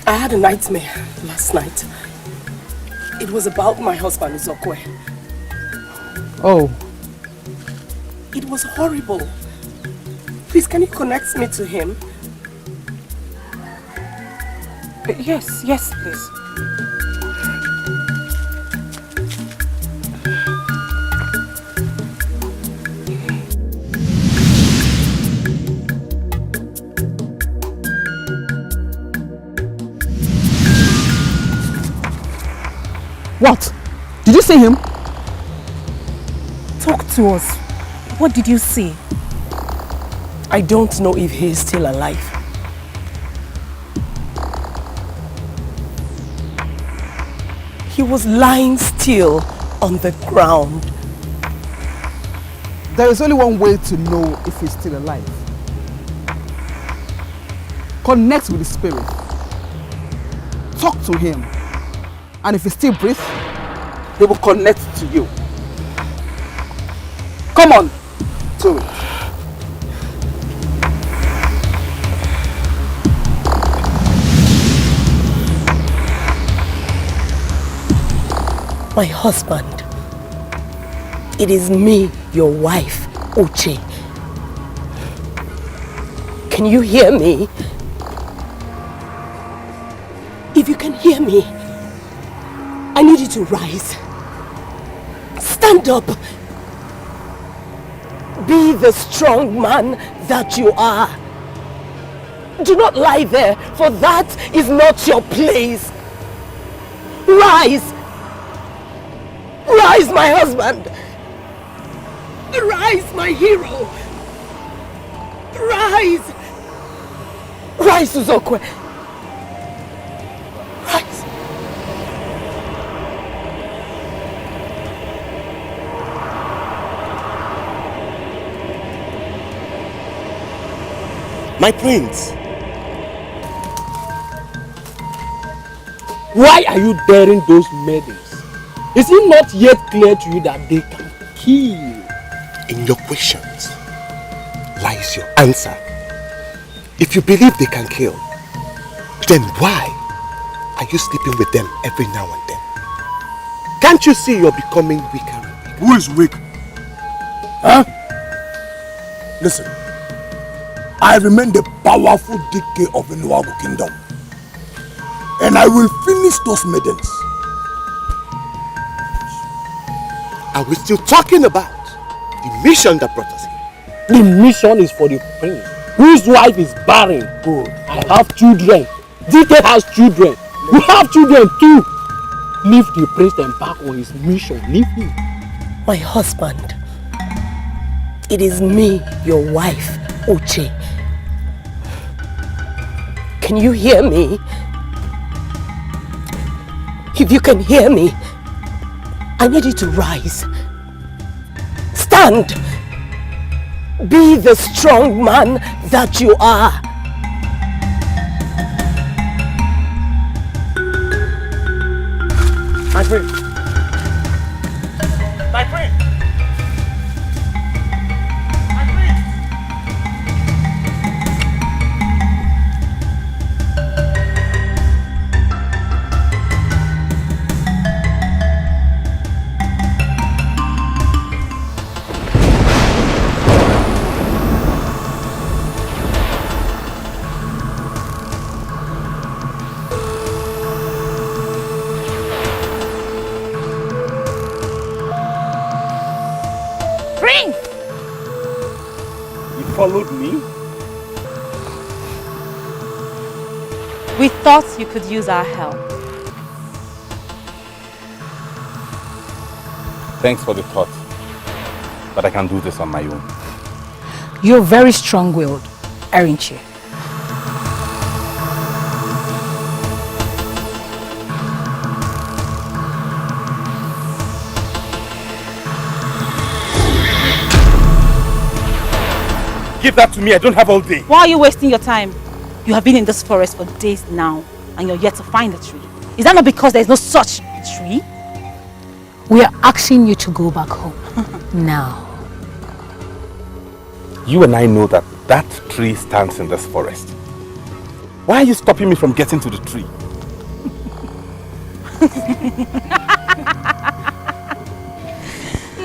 I had a nightmare last night. It was about my husband, Uzokwe. Oh. It was horrible. Please, can you connect me to him? Yes, please. What? Did you see him? Talk to us. What did you see? I don't know if he is still alive. He was lying still on the ground. There is only one way to know if he's still alive. Connect with the spirit. Talk to him. And if he still breathes, he will connect to you. Come on, do it. My husband. It is me, your wife, Uche. Can you hear me? If you can hear me, I need you to rise. Stand up. Be the strong man that you are. Do not lie there, for that is not your place. Rise. Rise, my husband. Rise, my hero. Rise. Rise, Uzokwe. Rise. My prince. Why are you daring those maidens? Is it not yet clear to you that they can kill? In your questions lies your answer. If you believe they can kill, then why are you sleeping with them every now and then? Can't you see you're becoming weaker? Who is weak? Huh? Listen, I remain the powerful Dikeh of the Nollywood Kingdom. And I will finish those maidens. Are we still talking about the mission that brought us here? The mission is for the prince, whose wife is barren. Good. I have children. Dikeh has children. We have children too. Leave the prince and back on his mission. Leave him. My husband. It is me, your wife, Uche. Can you hear me? If you can hear me, I need you to rise. Stand. Be the strong man that you are. My friend. My friend. Followed me? We thought you could use our help. Thanks for the thought, but I can do this on my own. You're very strong-willed, aren't you? give that to me. I don't have all day. Why are you wasting your time? You have been in this forest for days now, and you're yet to find the tree. Is that not because there's no such tree? We are asking you to go back home. Now. You and I know that that tree stands in this forest. Why are you stopping me from getting to the tree?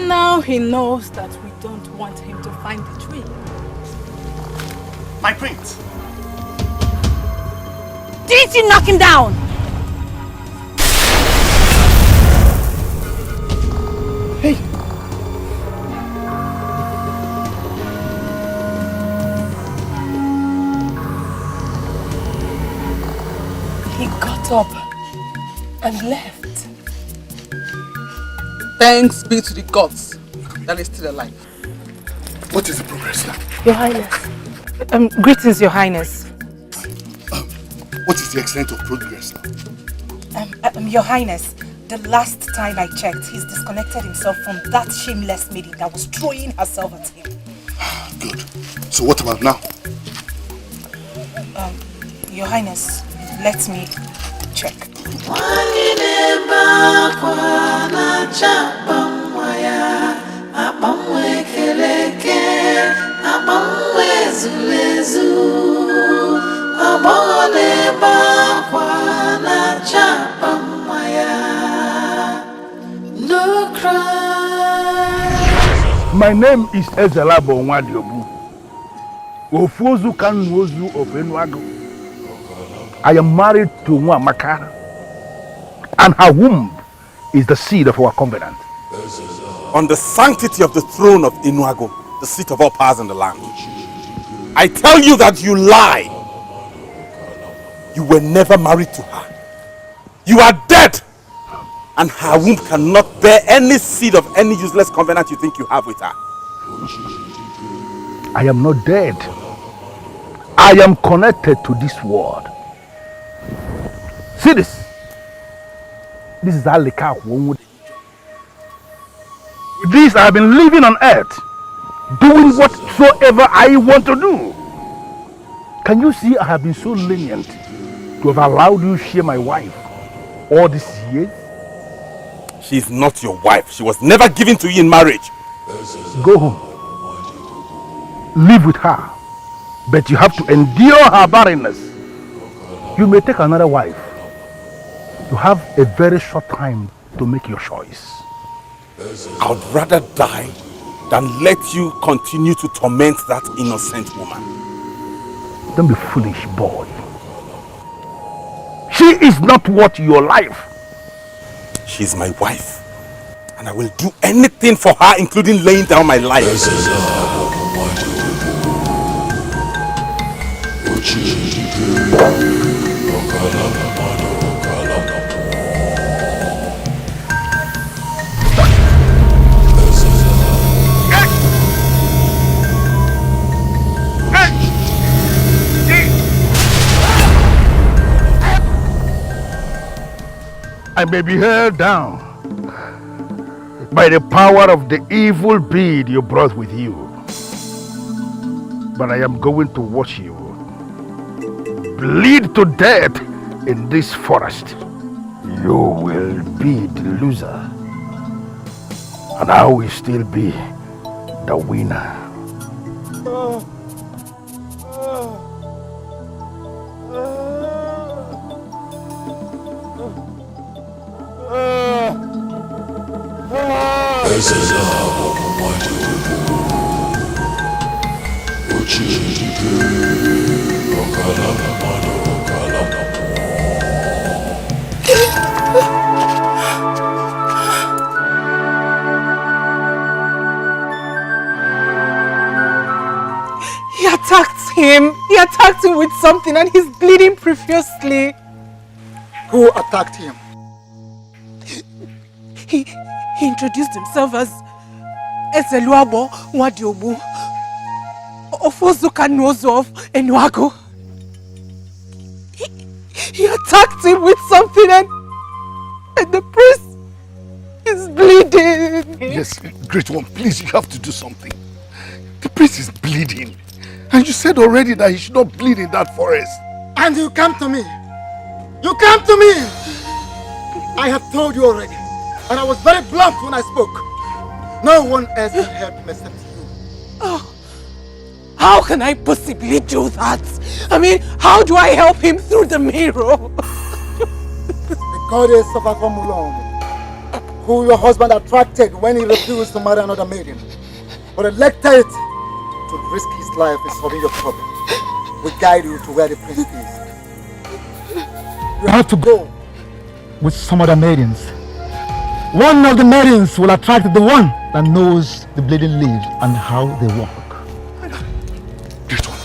Now he knows that we don't want him to find the tree. My prince! Didn't you knock him down? Hey! He got up and left. Thanks be to the gods that is still alive. What is the progress now? Your Highness. Greetings, Your Highness. What is the extent of progress now? Your Highness, the last time I checked, he's disconnected himself from that shameless maiden that was throwing herself at him. Good. So what about now? Your Highness, let me check. No cry. My name is Ezelabo Nwadiobu. Ofuozu Kanuozu of Enuago. I am married to Nwamaka, and her womb is the seed of our covenant. On the sanctity of the throne of Enuago, the seat of all powers in the land, I tell you that you lie. You were never married to her. You are dead, and her womb cannot bear any seed of any useless covenant you think you have with her. I am not dead. I am connected to this world. See this. This is Alika. With this, I have been living on earth, doing whatsoever I want to do. Can you see I have been so lenient to have allowed you to share my wife all these years? She is not your wife. She was never given to you in marriage. Go home. Live with her. But you have to endure her barrenness. You may take another wife. You have a very short time to make your choice. I would rather die than let you continue to torment that innocent woman. Don't be foolish, boy. She is not worth your life. She is my wife, and I will do anything for her, including laying down my life. I may be held down by the power of the evil being you brought with you, but I am going to watch you bleed to death in this forest. You will be the loser, and I will still be the winner. He attacked him with something and he's bleeding profusely. Who attacked him? He introduced himself as Ezeluabo Nwadiobu, Ofozu Kanuozu of Enuago. He attacked him with something and the priest is bleeding. Yes, great one, please, you have to do something. The priest is bleeding. And you said already that he should not bleed in that forest. And you come to me. You come to me. I have told you already. And I was very blunt when I spoke. No one else can help him except you. Oh, how can I possibly do that? I mean, how do I help him through the mirror? The goddess of Akomulong, who your husband attracted when he refused to marry another maiden, but elected to risk his life in solving your problem, will guide you to where the prince is. You have to go with some other maidens. One of the maidens will attract the one that knows the bleeding leaves and how they walk. Great one.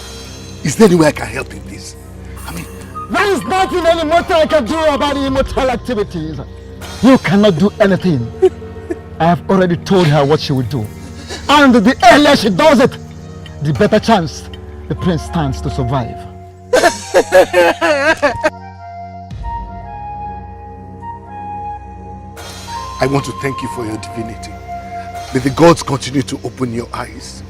Is there any way I can help in this? There is nothing any mortal I can do about the immortal activities. You cannot do anything. I have already told her what she will do. And the earlier she does it, the better chance the prince stands to survive. I want to thank you for your divinity. May the gods continue to open your eyes.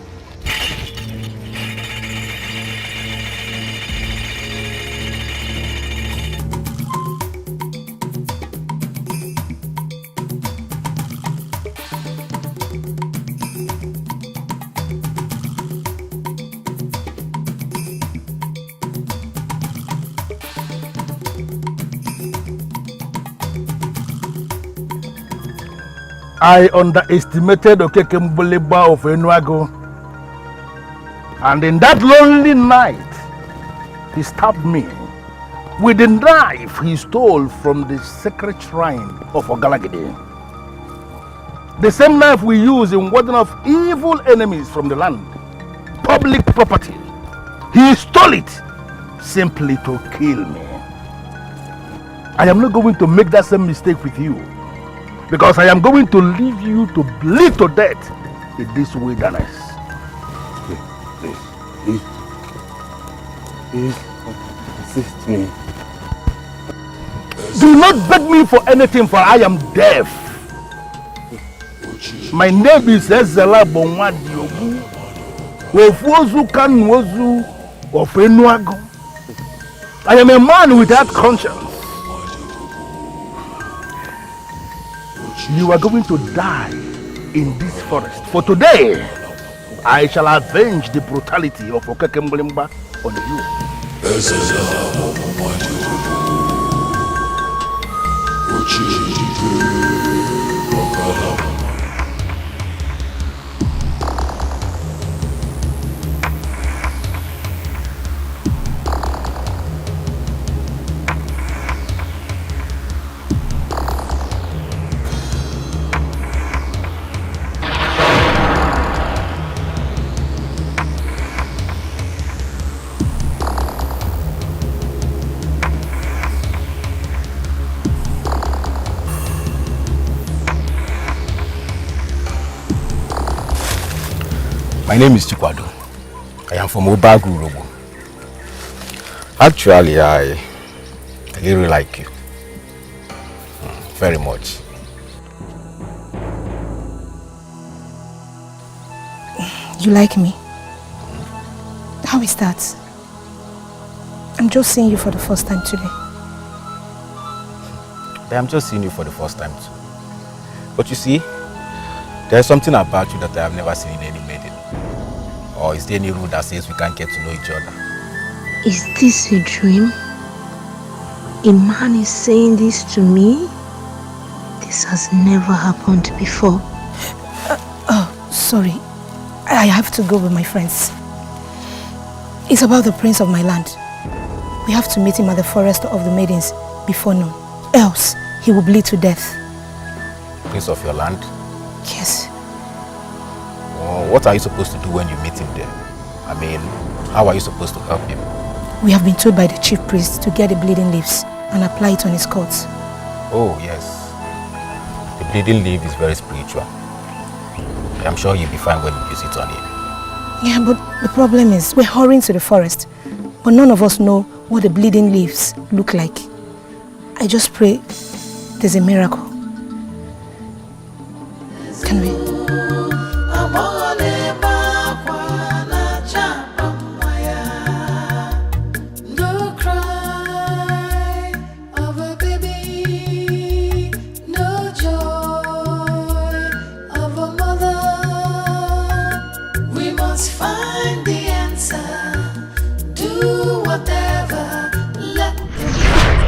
I underestimated Okekembuleba of Enuago, and in that lonely night, he stabbed me with the knife he stole from the sacred shrine of Ogalagide. The same knife we use in warding off evil enemies from the land, public property. He stole it simply to kill me. I am not going to make that same mistake with you, because I am going to leave you to bleed to death in this wilderness. Please, assist me. Do not beg me for anything, for I am deaf. My name is Ezela Bonwadiogu, Ofuozu Kanwozu of Enuago. I am a man without conscience. You are going to die in this forest. For today, I shall avenge the brutality of Okekembulimba on you. My name is Chikwado. I am from Obagu Robo. Actually, I really like you. Very much. You like me? How is that? I'm just seeing you for the first time today. I am just seeing you for the first time too. But you see, there's something about you that I have never seen in any maiden. Or is there any rule that says we can't get to know each other? Is this a dream? A man is saying this to me? This has never happened before. Sorry. I have to go with my friends. It's about the prince of my land. We have to meet him at the forest of the maidens before noon. Else, he will bleed to death. Prince of your land? Yes. What are you supposed to do when you meet him there? I mean, how are you supposed to help him? We have been told by the chief priest to get the bleeding leaves and apply it on his cords. Oh, yes. The bleeding leaf is very spiritual. I'm sure you'll be fine when you use it on him. Yeah, but the problem is we're hurrying to the forest, but none of us know what the bleeding leaves look like. I just pray there's a miracle. Can we?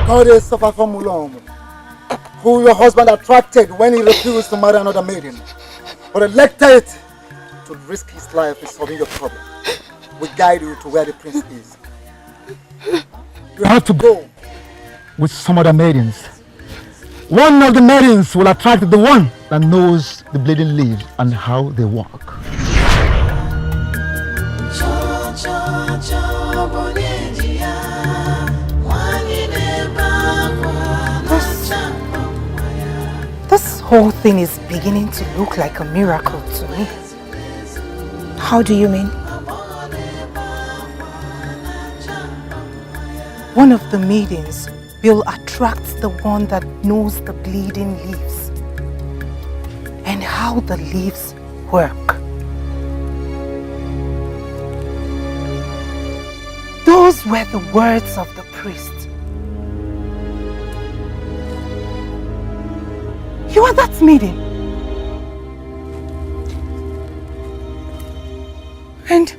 goddess of Afamulom, who your husband attracted when he refused to marry another maiden, but elected to risk his life in solving your problem, will guide you to where the prince is. You have to go with some other maidens. One of the maidens will attract the one that knows the bleeding leaves and how they walk. This whole thing is beginning to look like a miracle to me. How do you mean? One of the maidens will attract the one that knows the bleeding leaves and how the leaves work. Those were the words of the priest. You are that maiden. And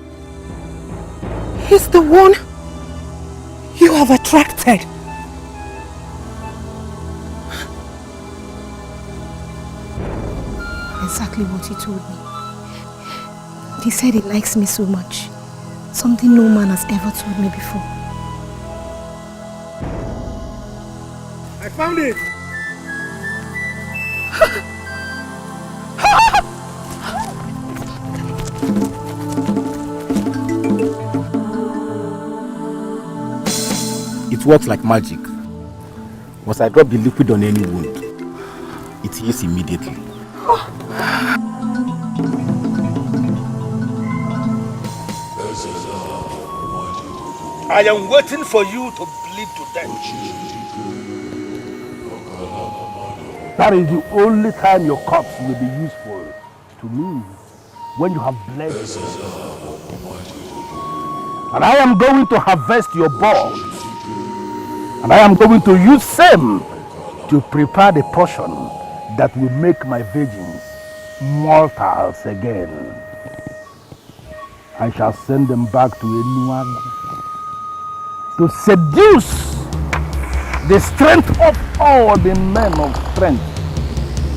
he's the one you have attracted. Exactly what he told me. He said he likes me so much. Something no man has ever told me before. I found it! It works like magic. Once I drop the liquid on any wound, it heals immediately. I am waiting for you to bleed to death. That is the only time your corpse will be useful to me, when you have bled. And I am going to harvest your balls. And I am going to use them to prepare the potion that will make my virgins mortals again. I shall send them back to Enuagu to seduce the strength of all the men of strength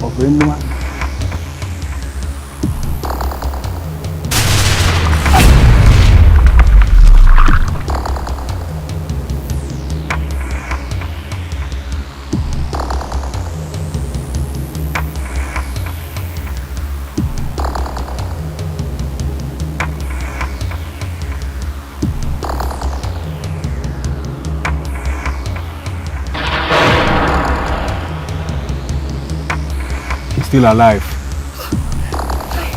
of Enuagu. Still alive.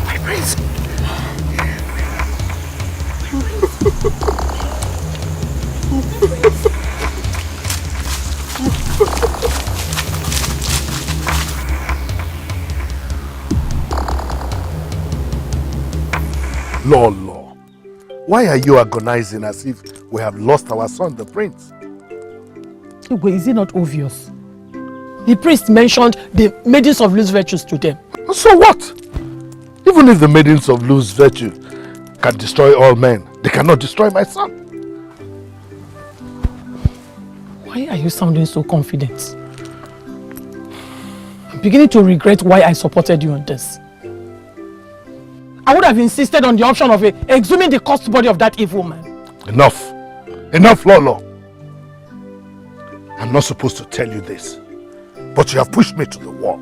My prince. Lord, why are you agonizing as if we have lost our son, the prince? Wait, is it not obvious? The priest mentioned the maidens of loose virtues to them. So what? Even if the maidens of loose virtue can destroy all men, they cannot destroy my son. Why are you sounding so confident? I'm beginning to regret why I supported you on this. I would have insisted on the option of exhuming the cursed body of that evil man. Enough. Enough, Lolo. I'm not supposed to tell you this, but you have pushed me to the wall.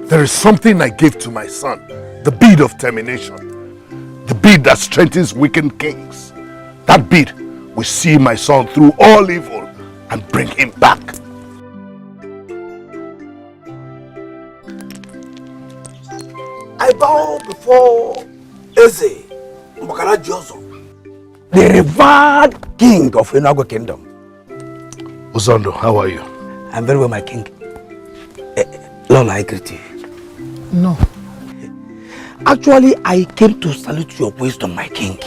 There is something I gave to my son, the bead of termination, the bead that strengthens weakened kings. That bead will see my son through all evil and bring him back. I bow before Eze Ugezu, the revered king of Enuagu Kingdom. Uzondo, how are you? I'm very well, my king. Lola, I greet you. No. Actually, I came to salute your wisdom, my king.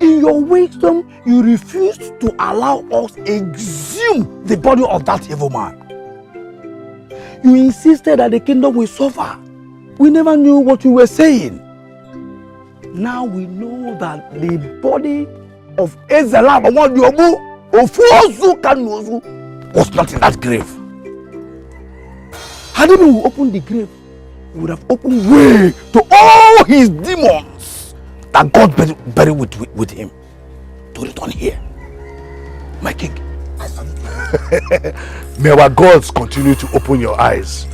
In your wisdom, you refused to allow us exhume the body of that evil man. You insisted that the kingdom will suffer. We never knew what you were saying. Now we know that the body of Ezelab Ofuozu Kanuozu was not in that grave. Had he been opened the grave, he would have opened way to all his demons that God buried with him to return here. My king, I salute you. May our gods continue to open your eyes.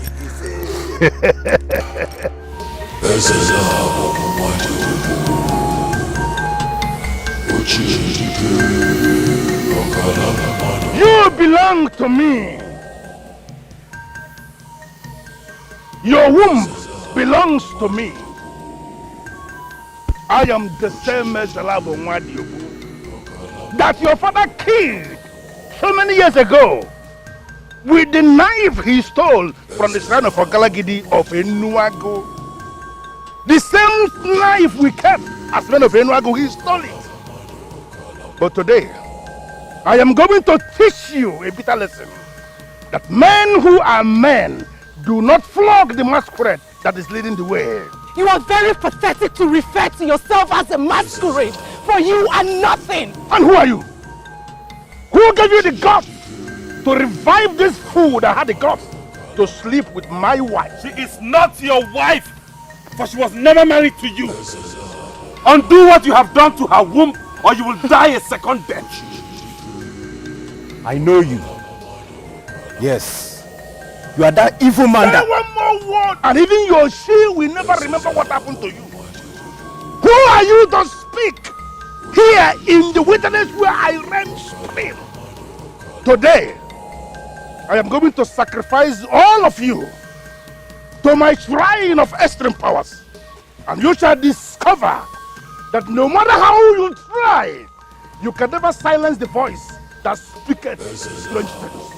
You belong to me. Your womb belongs to me. I am the same Ezalabo Nwadiobu that your father killed so many years ago with the knife he stole from the shrine of Ogalagidi of Enuago. The same knife we kept as men of Enuago, he stole it. But today, I am going to teach you a bitter lesson that men who are men do not flog the masquerade that is leading the way. You are very pathetic to refer to yourself as a masquerade, for you are nothing. And who are you? Who gave you the guts to revive this fool that had the guts to sleep with my wife? She is not your wife, for she was never married to you. Undo what you have done to her womb, or you will die a second death. I know you. Yes. You are that evil man that... one more word, and even your shield will never remember what happened to you. Who are you to speak here in the wilderness where I reign supreme? Today, I am going to sacrifice all of you to my shrine of extreme powers. And you shall discover that no matter how you try, you can never silence the voice that speaketh strange things.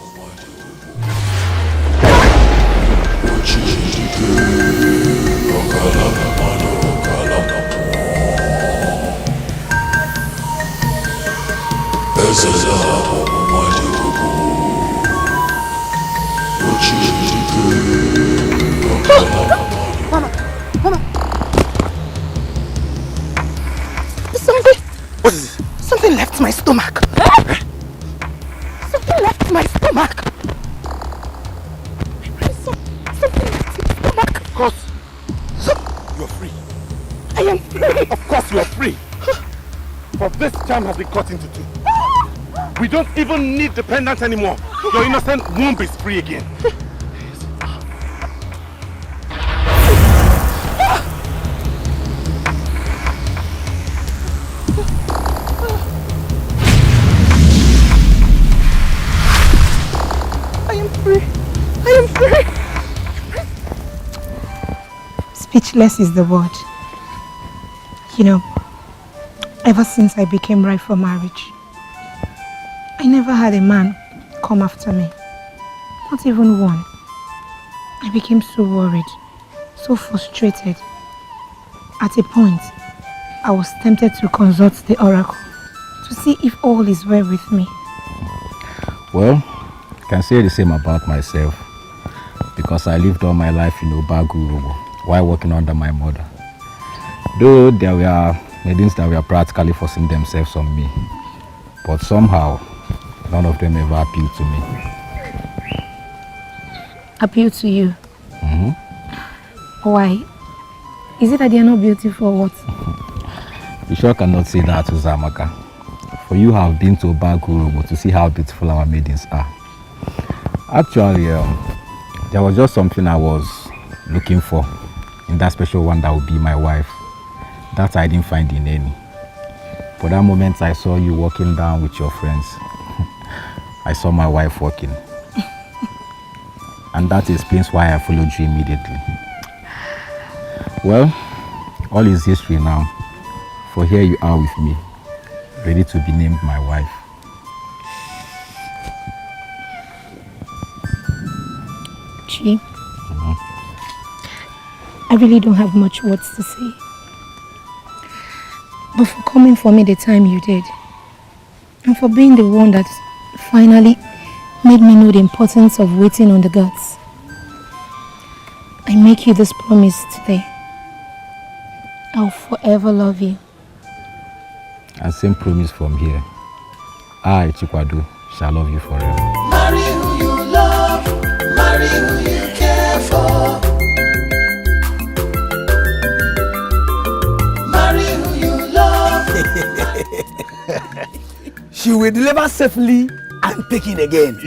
Mama. What is it? Something left my stomach. Something left my stomach. Something left my stomach. Of course, you're free. I am free. Of course you are free. For this charm has been cut into two. We don't even need dependents anymore. Your innocent womb is free again. Speechless is the word. You know, ever since I became ripe for marriage, I never had a man come after me. Not even one. I became so worried, so frustrated. At a point, I was tempted to consult the oracle to see if all is well with me. Well, I can say the same about myself, because I lived all my life in Obagurugu while working under my mother. Though there were maidens that were practically forcing themselves on me, but somehow none of them ever appealed to me. Appeal to you? Mm-hmm. Why? Is it that they are not beautiful or what? You sure cannot say that to Zamaka. For you have been to Obagurugu to see how beautiful our maidens are. Actually, there was just something I was looking for in that special one that would be my wife. That I didn't find in any. For that moment I saw you walking down with your friends. I saw my wife walking. And that explains why I followed you immediately. Well, all is history now. For here you are with me, ready to be named my wife. Chi, I really don't have much words to say. But for coming for me the time you did, and for being the one that finally made me know the importance of waiting on the gods, I make you this promise today. I'll forever love you. And same promise from here. I, Chikwadu, shall love you forever. Marry who you love, marry who you care for. Marry who you love. She will deliver safely and take it again.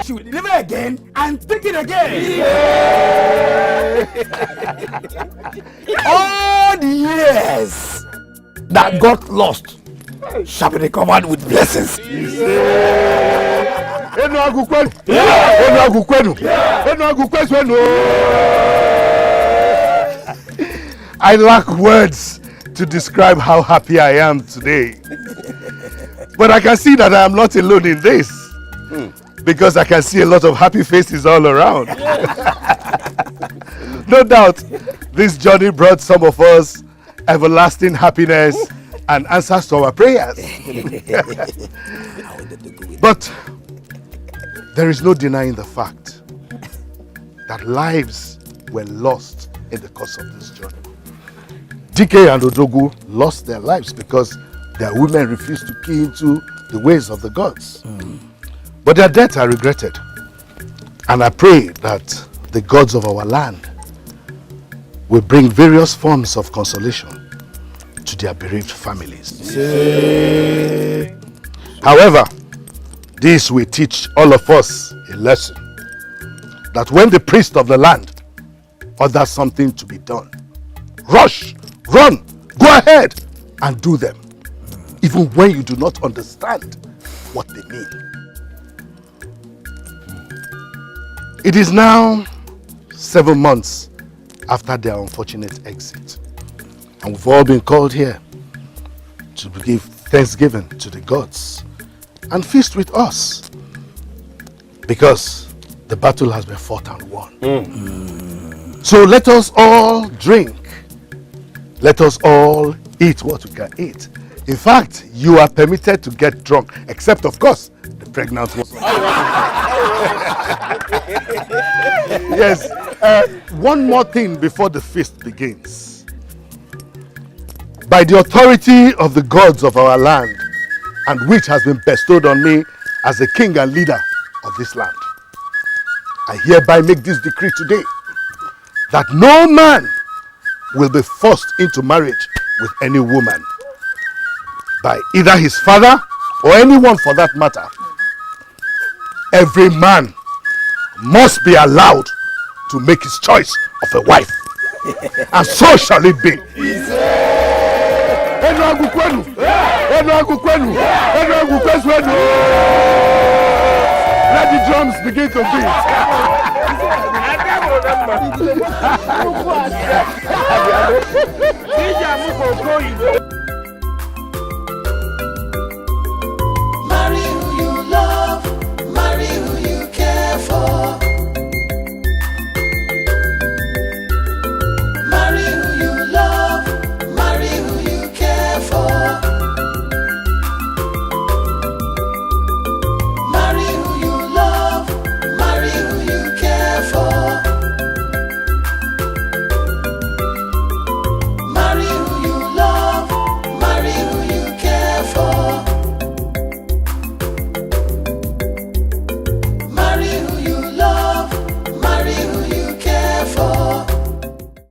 She will deliver again and take it again. All the years that got lost shall be recovered with blessings. I lack words to describe how happy I am today. But I can see that I am not alone in this. Because I can see a lot of happy faces all around. No doubt, this journey brought some of us everlasting happiness and answers to our prayers. But there is no denying the fact that lives were lost in the course of this journey. Dikeh and Ugezu lost their lives because their women refused to key into the ways of the gods. But their deaths are regretted. And I pray that the gods of our land will bring various forms of consolation to their bereaved families. However, this will teach all of us a lesson that when the priest of the land orders something to be done, rush, run, go ahead and do them, even when you do not understand what they mean. It is now 7 months after their unfortunate exit, and we've all been called here to give thanksgiving to the gods and feast with us, because the battle has been fought and won. So let us all drink, let us all eat what we can eat. In fact, you are permitted to get drunk, except of course the pregnant one. Yes, one more thing before the feast begins. By the authority of the gods of our land, and which has been bestowed on me as the king and leader of this land, I hereby make this decree today that no man will be forced into marriage with any woman by either his father or anyone for that matter. Every man must be allowed to make his choice of a wife, and so shall it be. Let the drums begin to beat.